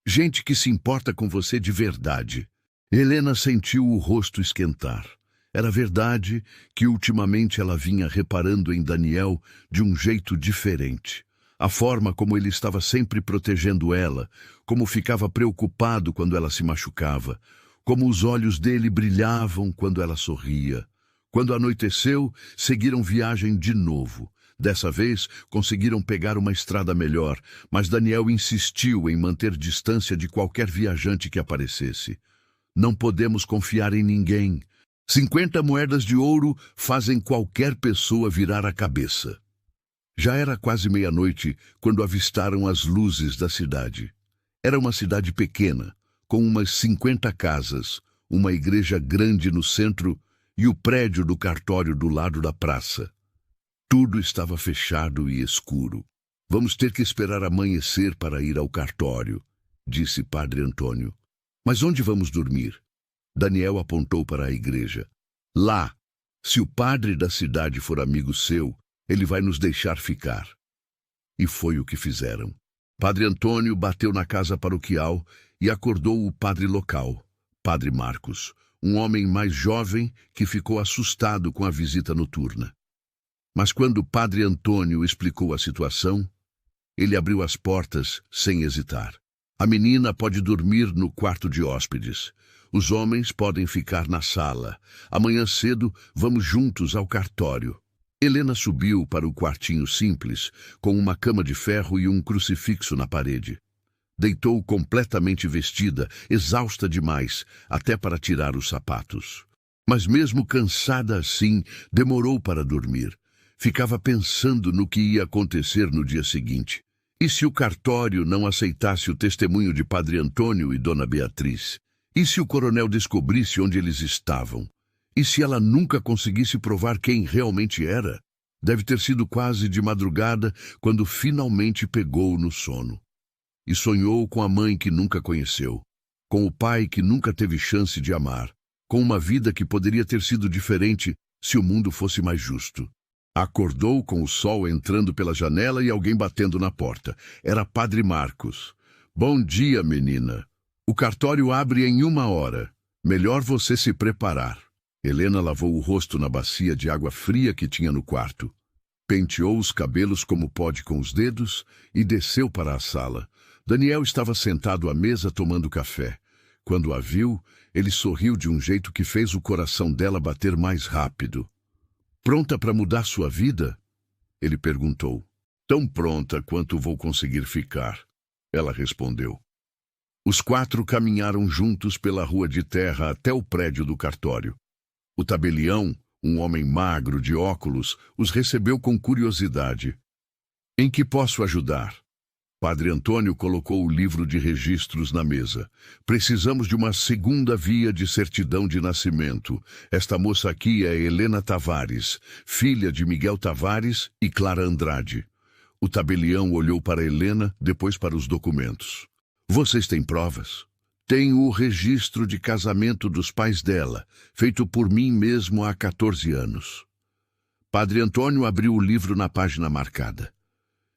Gente que se importa com você de verdade. Helena sentiu o rosto esquentar. Era verdade que ultimamente ela vinha reparando em Daniel de um jeito diferente. A forma como ele estava sempre protegendo ela, como ficava preocupado quando ela se machucava, como os olhos dele brilhavam quando ela sorria. Quando anoiteceu, seguiram viagem de novo. Dessa vez, conseguiram pegar uma estrada melhor, mas Daniel insistiu em manter distância de qualquer viajante que aparecesse. Não podemos confiar em ninguém. 50 moedas de ouro fazem qualquer pessoa virar a cabeça. Já era quase meia-noite quando avistaram as luzes da cidade. Era uma cidade pequena, com umas 50 casas, uma igreja grande no centro e o prédio do cartório do lado da praça. Tudo estava fechado e escuro. Vamos ter que esperar amanhecer para ir ao cartório, disse Padre Antônio. Mas onde vamos dormir? Daniel apontou para a igreja. Lá. Se o padre da cidade for amigo seu, ele vai nos deixar ficar. E foi o que fizeram. Padre Antônio bateu na casa paroquial e acordou o padre local, Padre Marcos, um homem mais jovem que ficou assustado com a visita noturna. Mas quando o padre Antônio explicou a situação, ele abriu as portas sem hesitar. A menina pode dormir no quarto de hóspedes. Os homens podem ficar na sala. Amanhã cedo vamos juntos ao cartório. Helena subiu para o quartinho simples, com uma cama de ferro e um crucifixo na parede. Deitou completamente vestida, exausta demais, até para tirar os sapatos. Mas mesmo cansada assim, demorou para dormir. Ficava pensando no que ia acontecer no dia seguinte. E se o cartório não aceitasse o testemunho de Padre Antônio e Dona Beatriz? E se o coronel descobrisse onde eles estavam? E se ela nunca conseguisse provar quem realmente era? Deve ter sido quase de madrugada quando finalmente pegou no sono. E sonhou com a mãe que nunca conheceu, com o pai que nunca teve chance de amar, com uma vida que poderia ter sido diferente se o mundo fosse mais justo. Acordou com o sol entrando pela janela e alguém batendo na porta. Era Padre Marcos. Bom dia, menina. O cartório abre em 1 hora. Melhor você se preparar. Helena lavou o rosto na bacia de água fria que tinha no quarto. Penteou os cabelos como pode com os dedos e desceu para a sala. Daniel estava sentado à mesa tomando café. Quando a viu, ele sorriu de um jeito que fez o coração dela bater mais rápido. Pronta para mudar sua vida? Ele perguntou. Tão pronta quanto vou conseguir ficar, ela respondeu. Os 4 caminharam juntos pela rua de terra até o prédio do cartório. O tabelião, um homem magro de óculos, os recebeu com curiosidade. Em que posso ajudar? Padre Antônio colocou o livro de registros na mesa. Precisamos de uma segunda via de certidão de nascimento. Esta moça aqui é Helena Tavares, filha de Miguel Tavares e Clara Andrade. O tabelião olhou para Helena, depois para os documentos. Vocês têm provas? Tenho o registro de casamento dos pais dela, feito por mim mesmo há 14 anos. Padre Antônio abriu o livro na página marcada.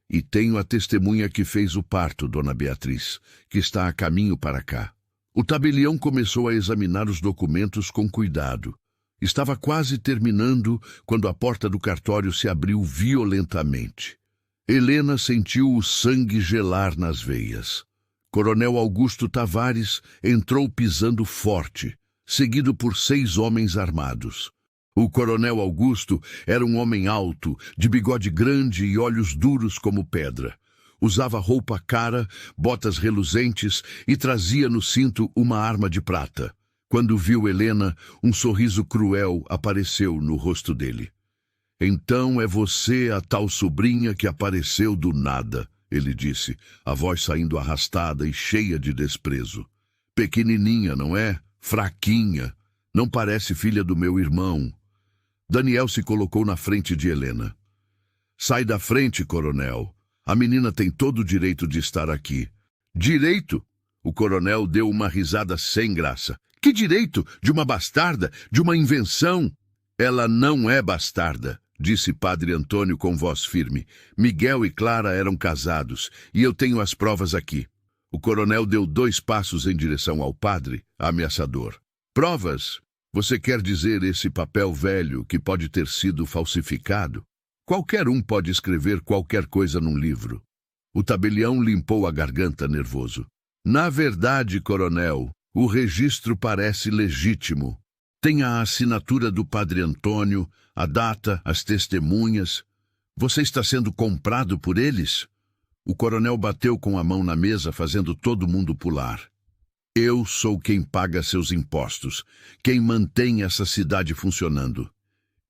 E tenho a testemunha que fez o parto, Dona Beatriz, que está a caminho para cá. O tabelião começou a examinar os documentos com cuidado. Estava quase terminando quando a porta do cartório se abriu violentamente. Helena sentiu o sangue gelar nas veias. Coronel Augusto Tavares entrou pisando forte, seguido por 6 homens armados. O coronel Augusto era um homem alto, de bigode grande e olhos duros como pedra. Usava roupa cara, botas reluzentes e trazia no cinto uma arma de prata. Quando viu Helena, um sorriso cruel apareceu no rosto dele. Então é você a tal sobrinha que apareceu do nada, ele disse, a voz saindo arrastada e cheia de desprezo. Pequenininha, não é? Fraquinha. Não parece filha do meu irmão. Daniel se colocou na frente de Helena. Sai da frente, coronel. A menina tem todo o direito de estar aqui. Direito? O coronel deu uma risada sem graça. Que direito? De uma bastarda? De uma invenção? Ela não é bastarda, disse Padre Antônio com voz firme. Miguel e Clara eram casados, e eu tenho as provas aqui. O coronel deu 2 passos em direção ao padre, ameaçador. Provas? Você quer dizer esse papel velho que pode ter sido falsificado? Qualquer um pode escrever qualquer coisa num livro. O tabelião limpou a garganta nervoso. Na verdade, coronel, o registro parece legítimo. Tem a assinatura do Padre Antônio, a data, as testemunhas. Você está sendo comprado por eles? O coronel bateu com a mão na mesa, fazendo todo mundo pular. Eu sou quem paga seus impostos, quem mantém essa cidade funcionando.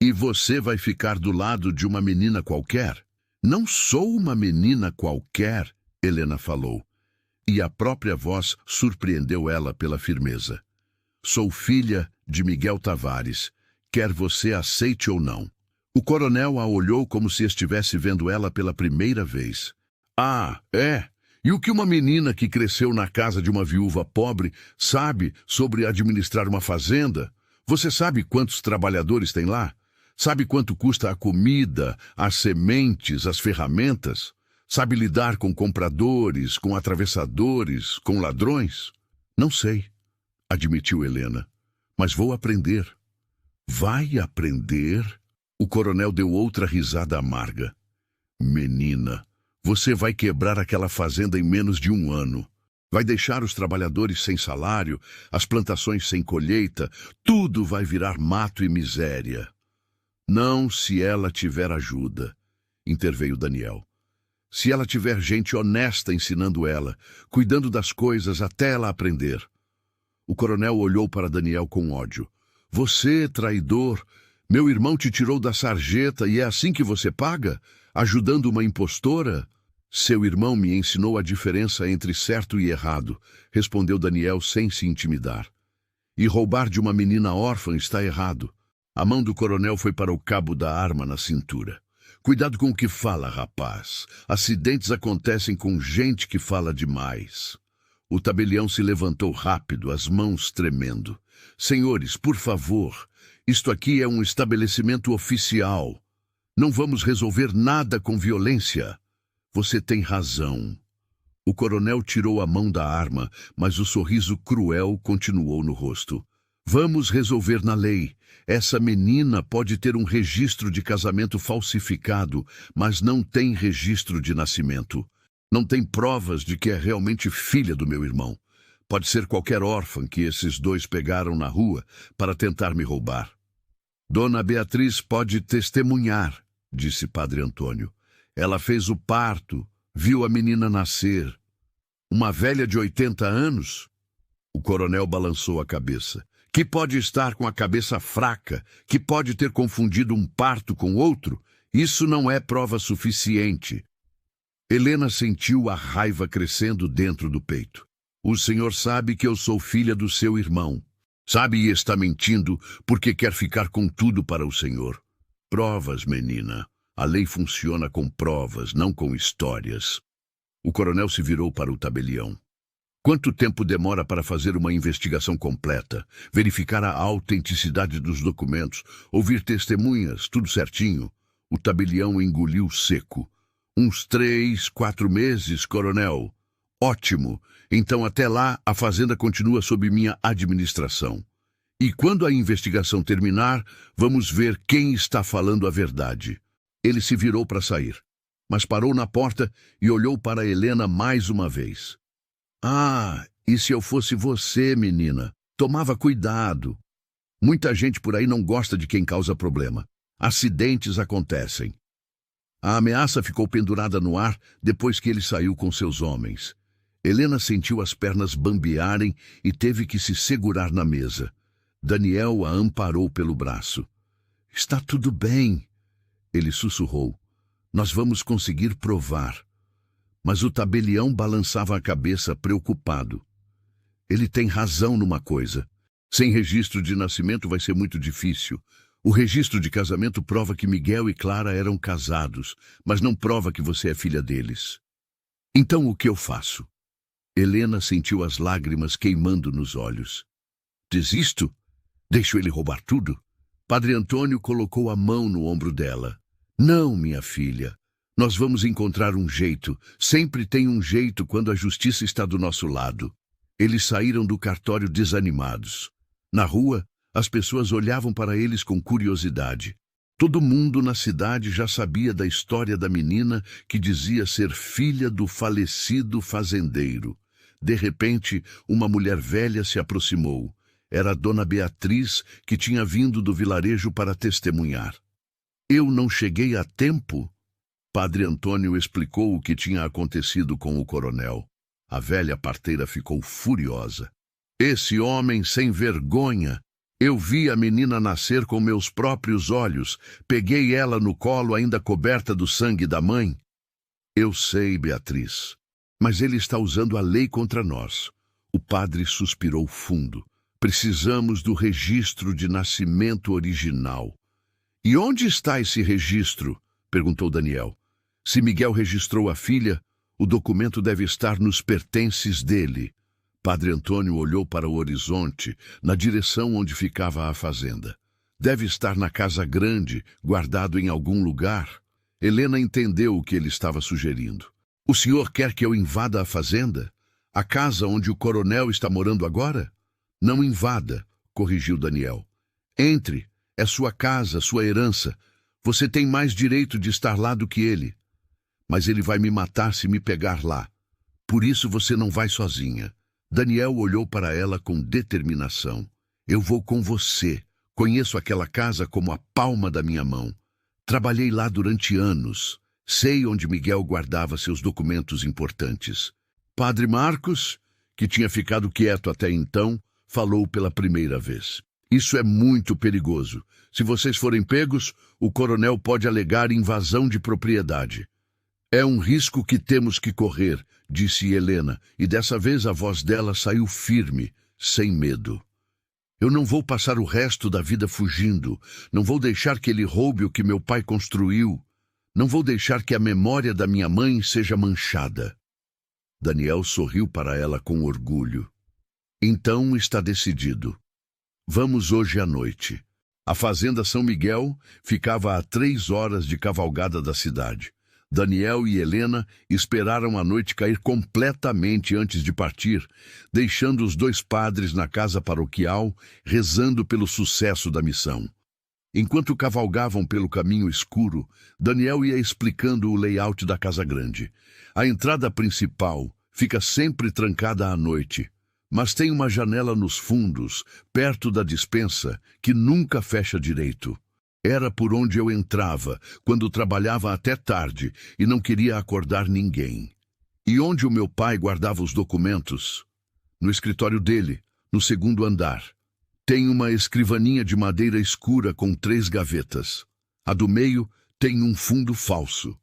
E você vai ficar do lado de uma menina qualquer? Não sou uma menina qualquer, Helena falou. E a própria voz surpreendeu ela pela firmeza. Sou filha de Miguel Tavares, quer você aceite ou não. O coronel a olhou como se estivesse vendo ela pela primeira vez. Ah, é? E o que uma menina que cresceu na casa de uma viúva pobre sabe sobre administrar uma fazenda? Você sabe quantos trabalhadores tem lá? Sabe quanto custa a comida, as sementes, as ferramentas? Sabe lidar com compradores, com atravessadores, com ladrões? Não sei, admitiu Helena, mas vou aprender. Vai aprender? O coronel deu outra risada amarga. Menina, você vai quebrar aquela fazenda em menos de 1 ano. Vai deixar os trabalhadores sem salário, as plantações sem colheita, tudo vai virar mato e miséria. Não se ela tiver ajuda, interveio Daniel. Se ela tiver gente honesta ensinando ela, cuidando das coisas até ela aprender. O coronel olhou para Daniel com ódio. Você, traidor, meu irmão te tirou da sarjeta e é assim que você paga? Ajudando uma impostora? Seu irmão me ensinou a diferença entre certo e errado, respondeu Daniel sem se intimidar. E roubar de uma menina órfã está errado. A mão do coronel foi para o cabo da arma na cintura. Cuidado com o que fala, rapaz. Acidentes acontecem com gente que fala demais. O tabelião se levantou rápido, as mãos tremendo. Senhores, por favor, isto aqui é um estabelecimento oficial. Não vamos resolver nada com violência. Você tem razão. O coronel tirou a mão da arma, mas o sorriso cruel continuou no rosto. Vamos resolver na lei. Essa menina pode ter um registro de casamento falsificado, mas não tem registro de nascimento. Não tem provas de que é realmente filha do meu irmão. Pode ser qualquer órfã que esses dois pegaram na rua para tentar me roubar. Dona Beatriz pode testemunhar, disse Padre Antônio. Ela fez o parto, viu a menina nascer. Uma velha de 80 anos? O coronel balançou a cabeça. Que pode estar com a cabeça fraca, que pode ter confundido um parto com outro, isso não é prova suficiente. Helena sentiu a raiva crescendo dentro do peito. O senhor sabe que eu sou filha do seu irmão. Sabe e está mentindo porque quer ficar com tudo para o senhor. Provas, menina. A lei funciona com provas, não com histórias. O coronel se virou para o tabelião. Quanto tempo demora para fazer uma investigação completa, verificar a autenticidade dos documentos, ouvir testemunhas, tudo certinho? O tabelião engoliu seco. Uns 3, 4 meses, coronel. Ótimo. Então até lá a fazenda continua sob minha administração. E quando a investigação terminar, vamos ver quem está falando a verdade. Ele se virou para sair, mas parou na porta e olhou para Helena mais uma vez. Ah, e se eu fosse você, menina? Tomava cuidado. Muita gente por aí não gosta de quem causa problema. Acidentes acontecem. A ameaça ficou pendurada no ar depois que ele saiu com seus homens. Helena sentiu as pernas bambearem e teve que se segurar na mesa. Daniel a amparou pelo braço. Está tudo bem. Ele sussurrou. Nós vamos conseguir provar. Mas o tabelião balançava a cabeça preocupado. Ele tem razão numa coisa. Sem registro de nascimento vai ser muito difícil. O registro de casamento prova que Miguel e Clara eram casados, mas não prova que você é filha deles. Então o que eu faço? Helena sentiu as lágrimas queimando nos olhos. Desisto? Deixo ele roubar tudo? Padre Antônio colocou a mão no ombro dela. Não, minha filha. Nós vamos encontrar um jeito. Sempre tem um jeito quando a justiça está do nosso lado. Eles saíram do cartório desanimados. Na rua, as pessoas olhavam para eles com curiosidade. Todo mundo na cidade já sabia da história da menina que dizia ser filha do falecido fazendeiro. De repente, uma mulher velha se aproximou. Era a Dona Beatriz, que tinha vindo do vilarejo para testemunhar. Eu não cheguei a tempo? Padre Antônio explicou o que tinha acontecido com o coronel. A velha parteira ficou furiosa. Esse homem sem vergonha! Eu vi a menina nascer com meus próprios olhos. Peguei ela no colo ainda coberta do sangue da mãe. Eu sei, Beatriz, mas ele está usando a lei contra nós. O padre suspirou fundo. Precisamos do registro de nascimento original. E onde está esse registro? Perguntou Daniel. Se Miguel registrou a filha, o documento deve estar nos pertences dele. Padre Antônio olhou para o horizonte, na direção onde ficava a fazenda. Deve estar na casa grande, guardado em algum lugar. Helena entendeu o que ele estava sugerindo. O senhor quer que eu invada a fazenda? A casa onde o coronel está morando agora? Não invada, corrigiu Daniel. Entre, é sua casa, sua herança. Você tem mais direito de estar lá do que ele. Mas ele vai me matar se me pegar lá. Por isso você não vai sozinha. Daniel olhou para ela com determinação. Eu vou com você. Conheço aquela casa como a palma da minha mão. Trabalhei lá durante anos. Sei onde Miguel guardava seus documentos importantes. Padre Marcos, que tinha ficado quieto até então, falou pela primeira vez. Isso é muito perigoso. Se vocês forem pegos, o coronel pode alegar invasão de propriedade. É um risco que temos que correr, disse Helena, e dessa vez a voz dela saiu firme, sem medo. Eu não vou passar o resto da vida fugindo. Não vou deixar que ele roube o que meu pai construiu. Não vou deixar que a memória da minha mãe seja manchada. Daniel sorriu para ela com orgulho. Então está decidido. Vamos hoje à noite. A fazenda São Miguel ficava a 3 horas de cavalgada da cidade. Daniel e Helena esperaram a noite cair completamente antes de partir, deixando os 2 padres na casa paroquial, rezando pelo sucesso da missão. Enquanto cavalgavam pelo caminho escuro, Daniel ia explicando o layout da casa grande. A entrada principal fica sempre trancada à noite, mas tem uma janela nos fundos, perto da despensa, que nunca fecha direito. Era por onde eu entrava, quando trabalhava até tarde e não queria acordar ninguém. E onde o meu pai guardava os documentos? No escritório dele, no 2º andar. Tem uma escrivaninha de madeira escura com 3 gavetas. A do meio tem um fundo falso.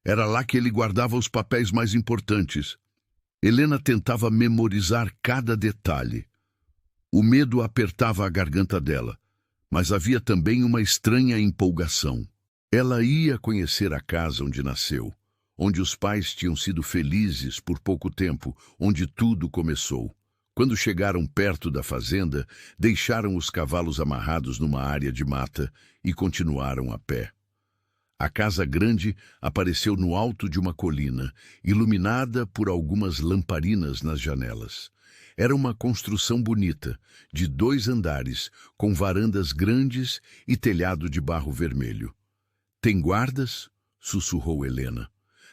Era lá que ele guardava os papéis mais importantes. Helena tentava memorizar cada detalhe. O medo apertava a garganta dela, mas havia também uma estranha empolgação. Ela ia conhecer a casa onde nasceu, onde os pais tinham sido felizes por pouco tempo, onde tudo começou. Quando chegaram perto da fazenda, deixaram os cavalos amarrados numa área de mata e continuaram a pé. A casa grande apareceu no alto de uma colina, iluminada por algumas lamparinas nas janelas. Era uma construção bonita, de 2 andares, com varandas grandes e telhado de barro vermelho. Tem guardas? Sussurrou Helena.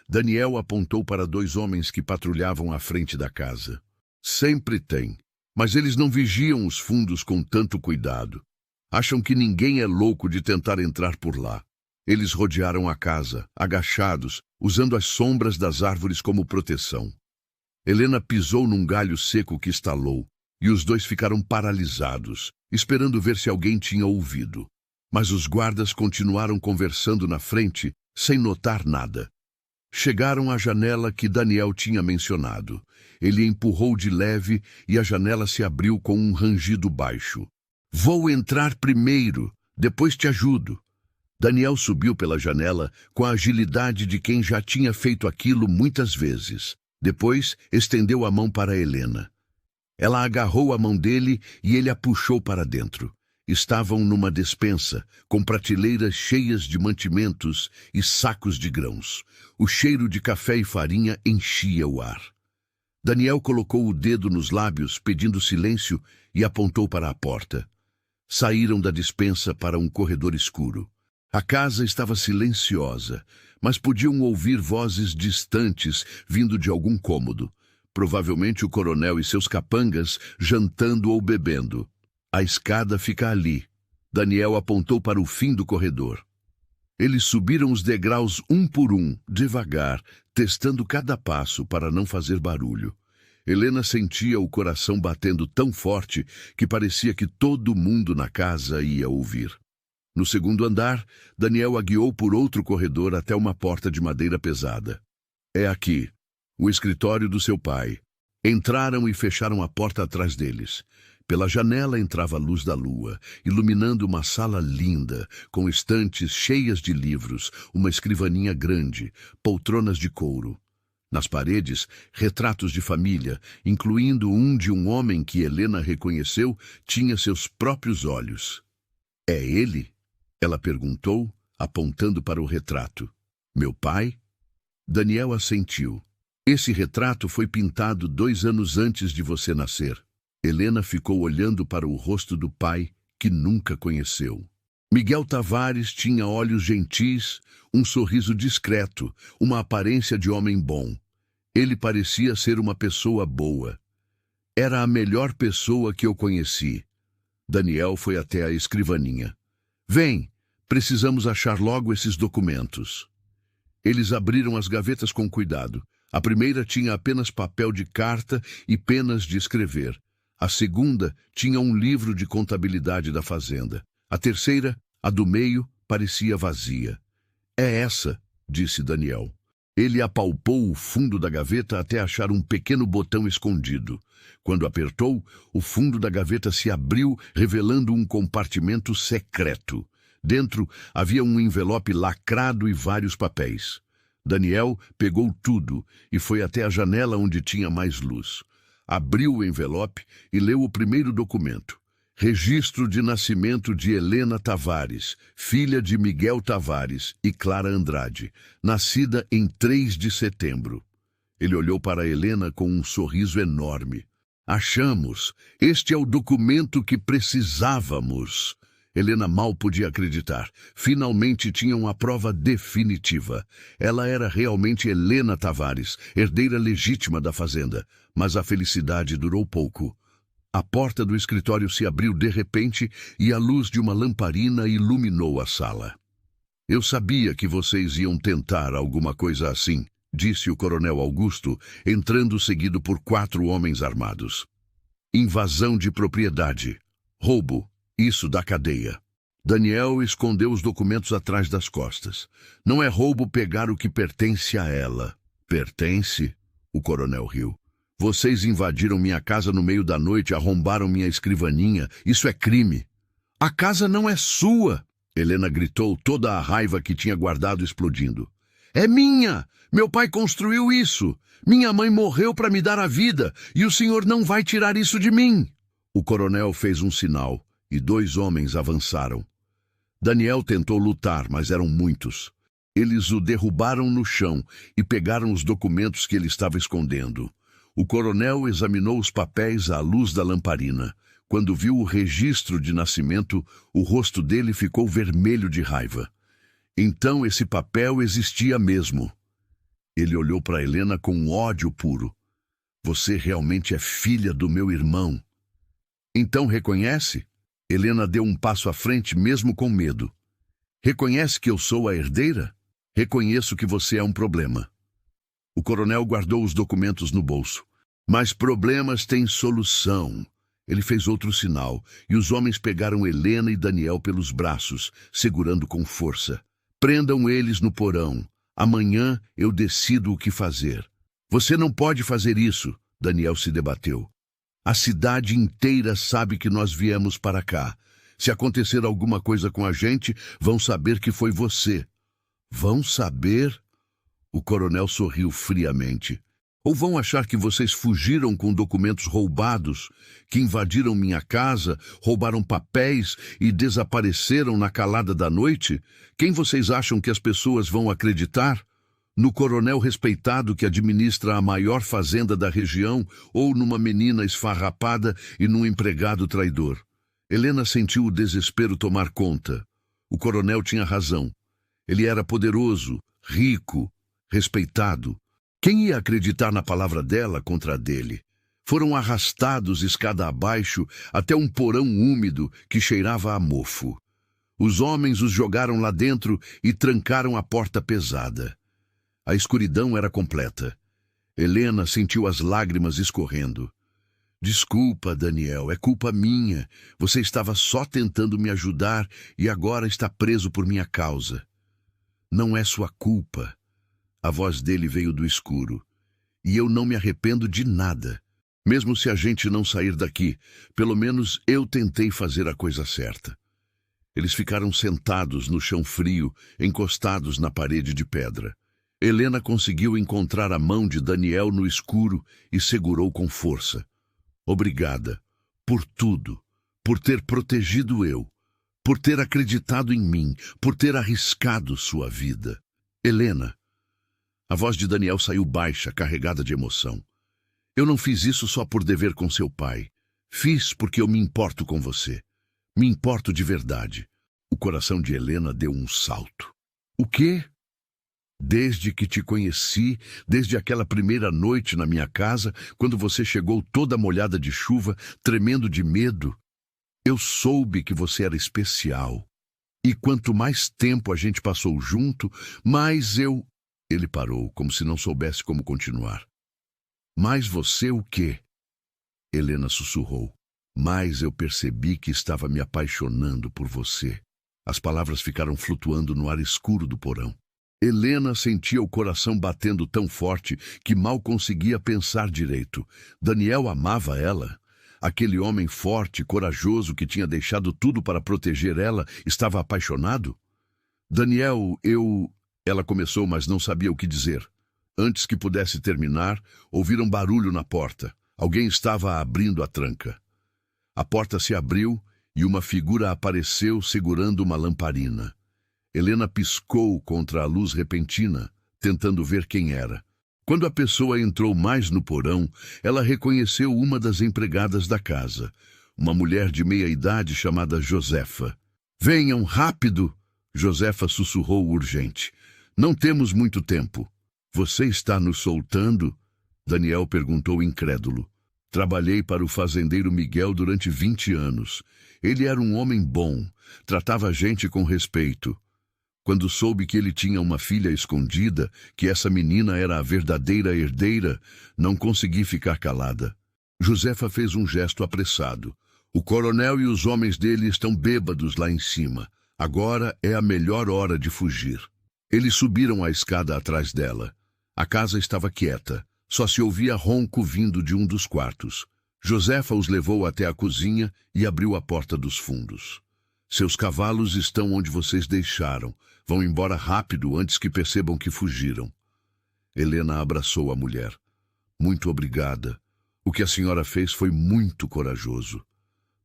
Daniel apontou para 2 homens que patrulhavam à frente da casa. Sempre tem, mas eles não vigiam os fundos com tanto cuidado. Acham que ninguém é louco de tentar entrar por lá. Eles rodearam a casa, agachados, usando as sombras das árvores como proteção. Helena pisou num galho seco que estalou, e os 2 ficaram paralisados, esperando ver se alguém tinha ouvido. Mas os guardas continuaram conversando na frente, sem notar nada. Chegaram à janela que Daniel tinha mencionado. Ele empurrou de leve e a janela se abriu com um rangido baixo. Vou entrar primeiro, depois te ajudo. Daniel subiu pela janela com a agilidade de quem já tinha feito aquilo muitas vezes. Depois, estendeu a mão para Helena. Ela agarrou a mão dele e ele a puxou para dentro. Estavam numa despensa, com prateleiras cheias de mantimentos e sacos de grãos. O cheiro de café e farinha enchia o ar. Daniel colocou o dedo nos lábios, pedindo silêncio, e apontou para a porta. Saíram da despensa para um corredor escuro. A casa estava silenciosa, mas podiam ouvir vozes distantes vindo de algum cômodo. Provavelmente o coronel e seus capangas jantando ou bebendo. A escada fica ali. Daniel apontou para o fim do corredor. Eles subiram os degraus um por um, devagar, testando cada passo para não fazer barulho. Helena sentia o coração batendo tão forte que parecia que todo mundo na casa ia ouvir. No 2º andar, Daniel a guiou por outro corredor até uma porta de madeira pesada. É aqui, o escritório do seu pai. Entraram e fecharam a porta atrás deles. Pela janela entrava a luz da lua, iluminando uma sala linda, com estantes cheias de livros, uma escrivaninha grande, poltronas de couro. Nas paredes, retratos de família, incluindo um de um homem que Helena reconheceu, tinha seus próprios olhos. É ele? Ela perguntou, apontando para o retrato. Meu pai? Daniel assentiu. Esse retrato foi pintado 2 anos antes de você nascer. Helena ficou olhando para o rosto do pai, que nunca conheceu. Miguel Tavares tinha olhos gentis, um sorriso discreto, uma aparência de homem bom. Ele parecia ser uma pessoa boa. Era a melhor pessoa que eu conheci. Daniel foi até a escrivaninha. Vem, precisamos achar logo esses documentos. Eles abriram as gavetas com cuidado. A primeira tinha apenas papel de carta e penas de escrever. A segunda tinha um livro de contabilidade da fazenda. A terceira, a do meio, parecia vazia. É essa, disse Daniel. Ele apalpou o fundo da gaveta até achar um pequeno botão escondido. Quando apertou, o fundo da gaveta se abriu, revelando um compartimento secreto. Dentro havia um envelope lacrado e vários papéis. Daniel pegou tudo e foi até a janela onde tinha mais luz. Abriu o envelope e leu o primeiro documento. Registro de nascimento de Helena Tavares, filha de Miguel Tavares e Clara Andrade, nascida em 3 de setembro. Ele olhou para Helena com um sorriso enorme. Achamos! Este é o documento que precisávamos! Helena mal podia acreditar. Finalmente tinham a prova definitiva. Ela era realmente Helena Tavares, herdeira legítima da fazenda. Mas a felicidade durou pouco. A porta do escritório se abriu de repente e a luz de uma lamparina iluminou a sala. Eu sabia que vocês iam tentar alguma coisa assim, disse o coronel Augusto, entrando seguido por 4 homens armados. Invasão de propriedade. Roubo. Isso da cadeia. Daniel escondeu os documentos atrás das costas. Não é roubo pegar o que pertence a ela. Pertence? O coronel riu. Vocês invadiram minha casa no meio da noite, arrombaram minha escrivaninha. Isso é crime. A casa não é sua! Helena gritou, toda a raiva que tinha guardado explodindo. É minha! Meu pai construiu isso! Minha mãe morreu para me dar a vida, e o senhor não vai tirar isso de mim! O coronel fez um sinal, e 2 homens avançaram. Daniel tentou lutar, mas eram muitos. Eles o derrubaram no chão e pegaram os documentos que ele estava escondendo. O coronel examinou os papéis à luz da lamparina. Quando viu o registro de nascimento, o rosto dele ficou vermelho de raiva. Então esse papel existia mesmo. Ele olhou para Helena com ódio puro. Você realmente é filha do meu irmão. Então reconhece? Helena deu um passo à frente mesmo com medo. Reconhece que eu sou a herdeira? Reconheço que você é um problema. O coronel guardou os documentos no bolso. Mas problemas têm solução. Ele fez outro sinal, e os homens pegaram Helena e Daniel pelos braços, segurando com força. Prendam eles no porão. Amanhã eu decido o que fazer. Você não pode fazer isso, Daniel se debateu. A cidade inteira sabe que nós viemos para cá. Se acontecer alguma coisa com a gente, vão saber que foi você. Vão saber? O coronel sorriu friamente. Ou vão achar que vocês fugiram com documentos roubados, que invadiram minha casa, roubaram papéis e desapareceram na calada da noite? Quem vocês acham que as pessoas vão acreditar? No coronel respeitado que administra a maior fazenda da região ou numa menina esfarrapada e num empregado traidor? Helena sentiu o desespero tomar conta. O coronel tinha razão. Ele era poderoso, rico, respeitado. Quem ia acreditar na palavra dela contra a dele? Foram arrastados escada abaixo até um porão úmido que cheirava a mofo. Os homens os jogaram lá dentro e trancaram a porta pesada. A escuridão era completa. Helena sentiu as lágrimas escorrendo. Desculpa, Daniel, é culpa minha. Você estava só tentando me ajudar e agora está preso por minha causa. Não é sua culpa. A voz dele veio do escuro. E eu não me arrependo de nada. Mesmo se a gente não sair daqui, pelo menos eu tentei fazer a coisa certa. Eles ficaram sentados no chão frio, encostados na parede de pedra. Helena conseguiu encontrar a mão de Daniel no escuro e segurou com força. Obrigada por tudo, por ter protegido eu, por ter acreditado em mim, por ter arriscado sua vida. Helena. A voz de Daniel saiu baixa, carregada de emoção. Eu não fiz isso só por dever com seu pai. Fiz porque eu me importo com você. Me importo de verdade. O coração de Helena deu um salto. O quê? Desde que te conheci, desde aquela primeira noite na minha casa, quando você chegou toda molhada de chuva, tremendo de medo, eu soube que você era especial. E quanto mais tempo a gente passou junto, mais eu... Ele parou, como se não soubesse como continuar. Mas você o quê? Helena sussurrou. Mas eu percebi que estava me apaixonando por você. As palavras ficaram flutuando no ar escuro do porão. Helena sentia o coração batendo tão forte que mal conseguia pensar direito. Daniel amava ela. Aquele homem forte, corajoso, que tinha deixado tudo para proteger ela, estava apaixonado? Daniel, eu... Ela começou, mas não sabia o que dizer. Antes que pudesse terminar, ouviram barulho na porta. Alguém estava abrindo a tranca. A porta se abriu e uma figura apareceu segurando uma lamparina. Helena piscou contra a luz repentina, tentando ver quem era. Quando a pessoa entrou mais no porão, ela reconheceu uma das empregadas da casa, uma mulher de meia-idade chamada Josefa. "Venham, rápido!" Josefa sussurrou urgente. "Não temos muito tempo." "Você está nos soltando?" Daniel perguntou incrédulo. "Trabalhei para o fazendeiro Miguel durante 20 anos. Ele era um homem bom, tratava a gente com respeito. Quando soube que ele tinha uma filha escondida, que essa menina era a verdadeira herdeira, não consegui ficar calada." Josefa fez um gesto apressado. "O coronel e os homens dele estão bêbados lá em cima. Agora é a melhor hora de fugir." Eles subiram a escada atrás dela. A casa estava quieta. Só se ouvia ronco vindo de um dos quartos. Josefa os levou até a cozinha e abriu a porta dos fundos. "Seus cavalos estão onde vocês deixaram. Vão embora rápido antes que percebam que fugiram." Helena abraçou a mulher. "Muito obrigada. O que a senhora fez foi muito corajoso."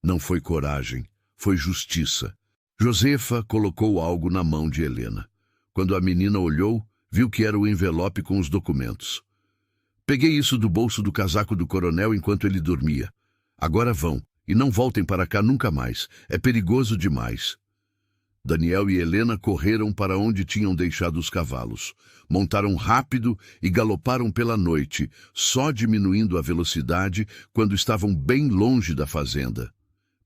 "Não foi coragem, foi justiça." Josefa colocou algo na mão de Helena. Quando a menina olhou, viu que era o envelope com os documentos. "Peguei isso do bolso do casaco do coronel enquanto ele dormia. Agora vão, e não voltem para cá nunca mais. É perigoso demais." Daniel e Helena correram para onde tinham deixado os cavalos. Montaram rápido e galoparam pela noite, só diminuindo a velocidade quando estavam bem longe da fazenda.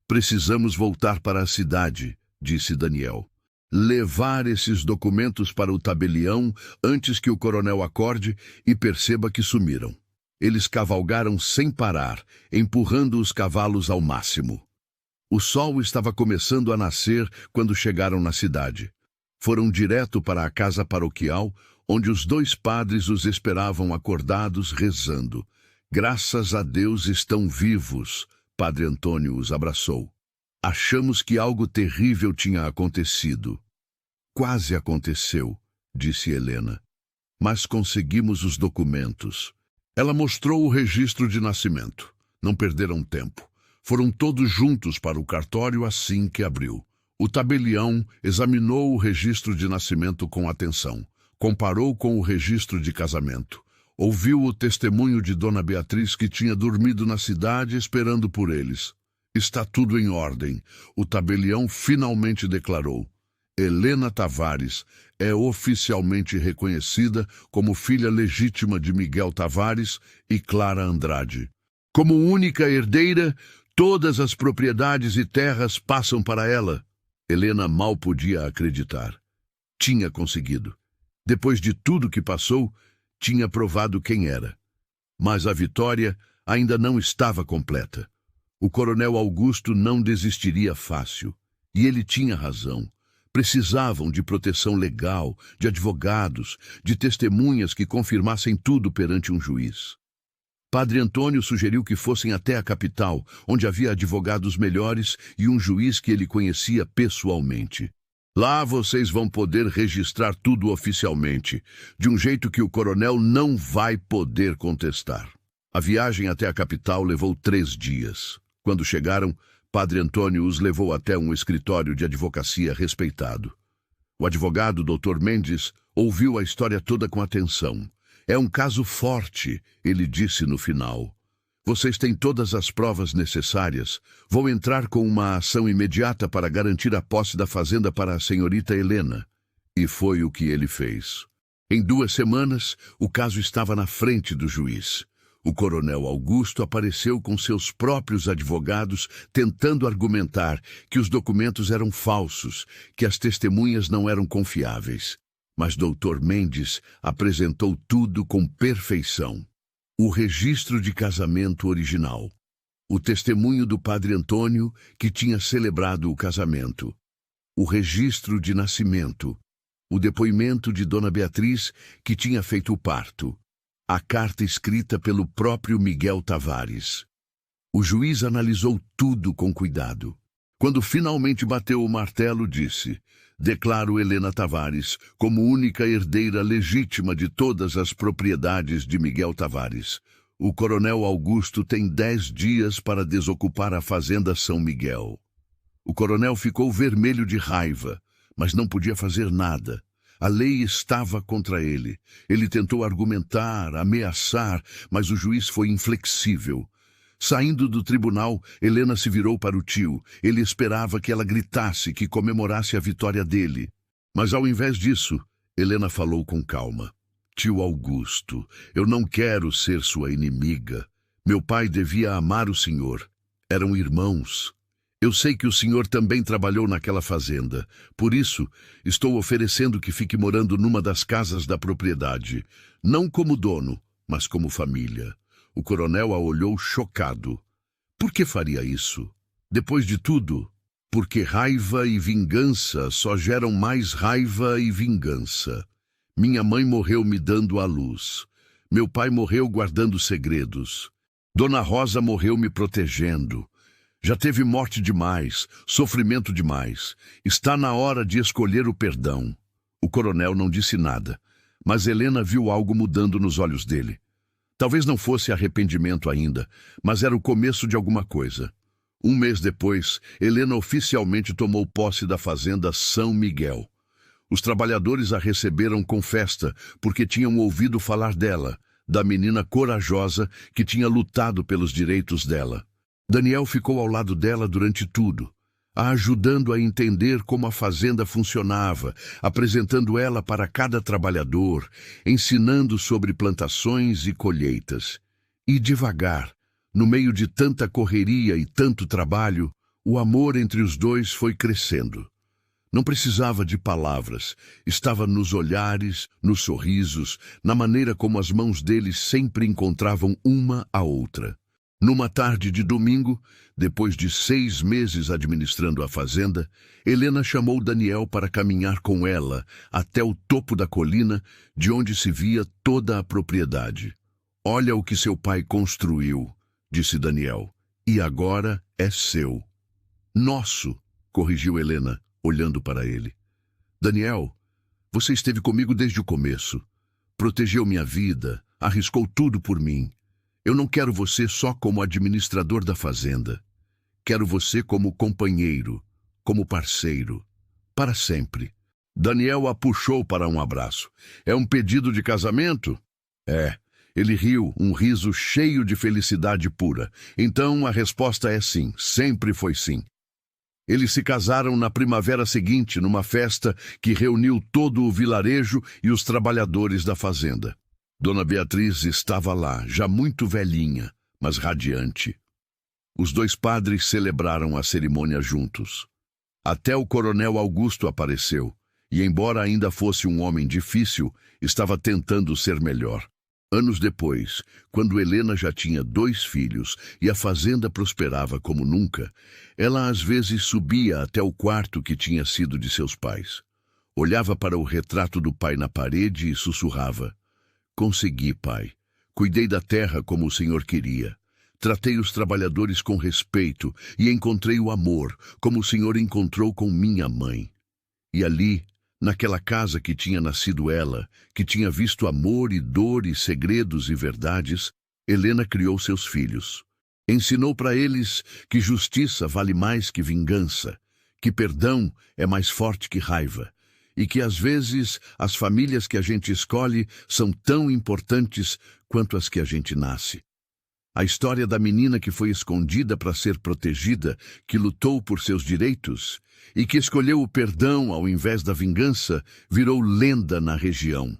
"Precisamos voltar para a cidade", disse Daniel. "Levar esses documentos para o tabelião antes que o coronel acorde e perceba que sumiram." Eles cavalgaram sem parar, empurrando os cavalos ao máximo. O sol estava começando a nascer quando chegaram na cidade. Foram direto para a casa paroquial, onde os 2 padres os esperavam acordados, rezando. "Graças a Deus estão vivos", Padre Antônio os abraçou. "Achamos que algo terrível tinha acontecido." "Quase aconteceu", disse Helena. "Mas conseguimos os documentos." Ela mostrou o registro de nascimento. Não perderam tempo. Foram todos juntos para o cartório assim que abriu. O tabelião examinou o registro de nascimento com atenção. Comparou com o registro de casamento. Ouviu o testemunho de Dona Beatriz, que tinha dormido na cidade esperando por eles. "Está tudo em ordem." O tabelião finalmente declarou: "Helena Tavares é oficialmente reconhecida como filha legítima de Miguel Tavares e Clara Andrade. Como única herdeira, todas as propriedades e terras passam para ela." Helena mal podia acreditar. Tinha conseguido. Depois de tudo que passou, tinha provado quem era. Mas a vitória ainda não estava completa. O coronel Augusto não desistiria fácil. E ele tinha razão. Precisavam de proteção legal, de advogados, de testemunhas que confirmassem tudo perante um juiz. Padre Antônio sugeriu que fossem até a capital, onde havia advogados melhores e um juiz que ele conhecia pessoalmente. "Lá vocês vão poder registrar tudo oficialmente, de um jeito que o coronel não vai poder contestar." A viagem até a capital levou 3 dias. Quando chegaram, Padre Antônio os levou até um escritório de advocacia respeitado. O advogado, Dr. Mendes, ouviu a história toda com atenção. "É um caso forte", ele disse no final. Vocês têm todas as provas necessárias. Vou entrar com uma ação imediata para garantir a posse da fazenda para a senhorita Helena. E foi o que ele fez. Em 2 semanas, o caso estava na frente do juiz. O coronel Augusto apareceu com seus próprios advogados, tentando argumentar que os documentos eram falsos, que as testemunhas não eram confiáveis. Mas Dr. Mendes apresentou tudo com perfeição. O registro de casamento original. O testemunho do padre Antônio, que tinha celebrado o casamento. O registro de nascimento. O depoimento de Dona Beatriz, que tinha feito o parto. A carta escrita pelo próprio Miguel Tavares. O juiz analisou tudo com cuidado. Quando finalmente bateu o martelo, disse: declaro Helena Tavares como única herdeira legítima de todas as propriedades de Miguel Tavares. O coronel Augusto tem 10 dias para desocupar a fazenda São Miguel. O coronel ficou vermelho de raiva, mas não podia fazer nada. A lei estava contra ele. Ele tentou argumentar, ameaçar, mas o juiz foi inflexível. Saindo do tribunal, Helena se virou para o tio. Ele esperava que ela gritasse, que comemorasse a vitória dele. Mas ao invés disso, Helena falou com calma. Tio Augusto, eu não quero ser sua inimiga. Meu pai devia amar o senhor. Eram irmãos. Eu sei que o senhor também trabalhou naquela fazenda. Por isso, estou oferecendo que fique morando numa das casas da propriedade. Não como dono, mas como família. O coronel a olhou chocado. Por que faria isso? Depois de tudo, porque raiva e vingança só geram mais raiva e vingança. Minha mãe morreu me dando à luz. Meu pai morreu guardando segredos. Dona Rosa morreu me protegendo. Já teve morte demais, sofrimento demais. Está na hora de escolher o perdão. O coronel não disse nada, mas Helena viu algo mudando nos olhos dele. Talvez não fosse arrependimento ainda, mas era o começo de alguma coisa. 1 mês depois, Helena oficialmente tomou posse da fazenda São Miguel. Os trabalhadores a receberam com festa, porque tinham ouvido falar dela, da menina corajosa que tinha lutado pelos direitos dela. Daniel ficou ao lado dela durante tudo, a ajudando a entender como a fazenda funcionava, apresentando ela para cada trabalhador, ensinando sobre plantações e colheitas. E devagar, no meio de tanta correria e tanto trabalho, o amor entre os dois foi crescendo. Não precisava de palavras, estava nos olhares, nos sorrisos, na maneira como as mãos deles sempre encontravam uma a outra. Numa tarde de domingo, depois de 6 meses administrando a fazenda, Helena chamou Daniel para caminhar com ela até o topo da colina, de onde se via toda a propriedade. Olha o que seu pai construiu, disse Daniel, e agora é seu. Nosso, corrigiu Helena, olhando para ele. Daniel, você esteve comigo desde o começo. Protegeu minha vida, arriscou tudo por mim. Eu não quero você só como administrador da fazenda. Quero você como companheiro, como parceiro, para sempre. Daniel a puxou para um abraço. É um pedido de casamento? É. Ele riu, um riso cheio de felicidade pura. Então a resposta é sim, sempre foi sim. Eles se casaram na primavera seguinte, numa festa que reuniu todo o vilarejo e os trabalhadores da fazenda. Dona Beatriz estava lá, já muito velhinha, mas radiante. Os 2 padres celebraram a cerimônia juntos. Até o coronel Augusto apareceu, e embora ainda fosse um homem difícil, estava tentando ser melhor. Anos depois, quando Helena já tinha 2 filhos e a fazenda prosperava como nunca, ela às vezes subia até o quarto que tinha sido de seus pais. Olhava para o retrato do pai na parede e sussurrava: consegui, pai. Cuidei da terra como o senhor queria. Tratei os trabalhadores com respeito e encontrei o amor, como o senhor encontrou com minha mãe. E ali, naquela casa que tinha nascido ela, que tinha visto amor e dor e segredos e verdades, Helena criou seus filhos. Ensinou para eles que justiça vale mais que vingança, que perdão é mais forte que raiva, e que às vezes as famílias que a gente escolhe são tão importantes quanto as que a gente nasce. A história da menina que foi escondida para ser protegida, que lutou por seus direitos e que escolheu o perdão ao invés da vingança, virou lenda na região.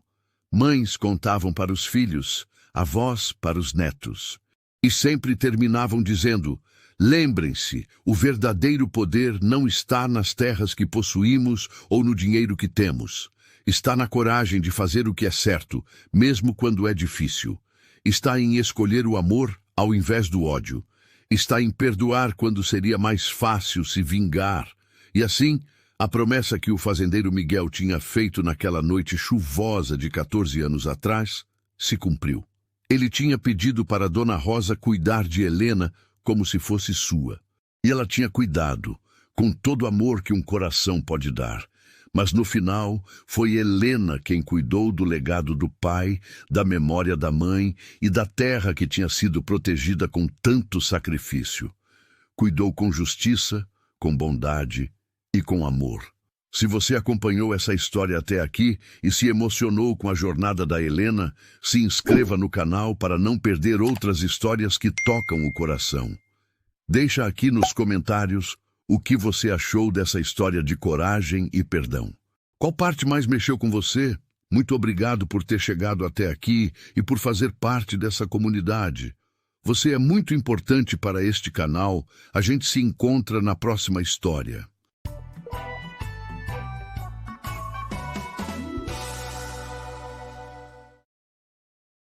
Mães contavam para os filhos, avós para os netos. E sempre terminavam dizendo: lembrem-se, o verdadeiro poder não está nas terras que possuímos ou no dinheiro que temos. Está na coragem de fazer o que é certo, mesmo quando é difícil. Está em escolher o amor ao invés do ódio. Está em perdoar quando seria mais fácil se vingar. E assim, a promessa que o fazendeiro Miguel tinha feito naquela noite chuvosa de 14 anos atrás se cumpriu. Ele tinha pedido para Dona Rosa cuidar de Helena como se fosse sua. E ela tinha cuidado, com todo o amor que um coração pode dar. Mas no final, foi Helena quem cuidou do legado do pai, da memória da mãe e da terra que tinha sido protegida com tanto sacrifício. Cuidou com justiça, com bondade e com amor. Se você acompanhou essa história até aqui e se emocionou com a jornada da Helena, se inscreva no canal para não perder outras histórias que tocam o coração. Deixa aqui nos comentários o que você achou dessa história de coragem e perdão. Qual parte mais mexeu com você? Muito obrigado por ter chegado até aqui e por fazer parte dessa comunidade. Você é muito importante para este canal. A gente se encontra na próxima história.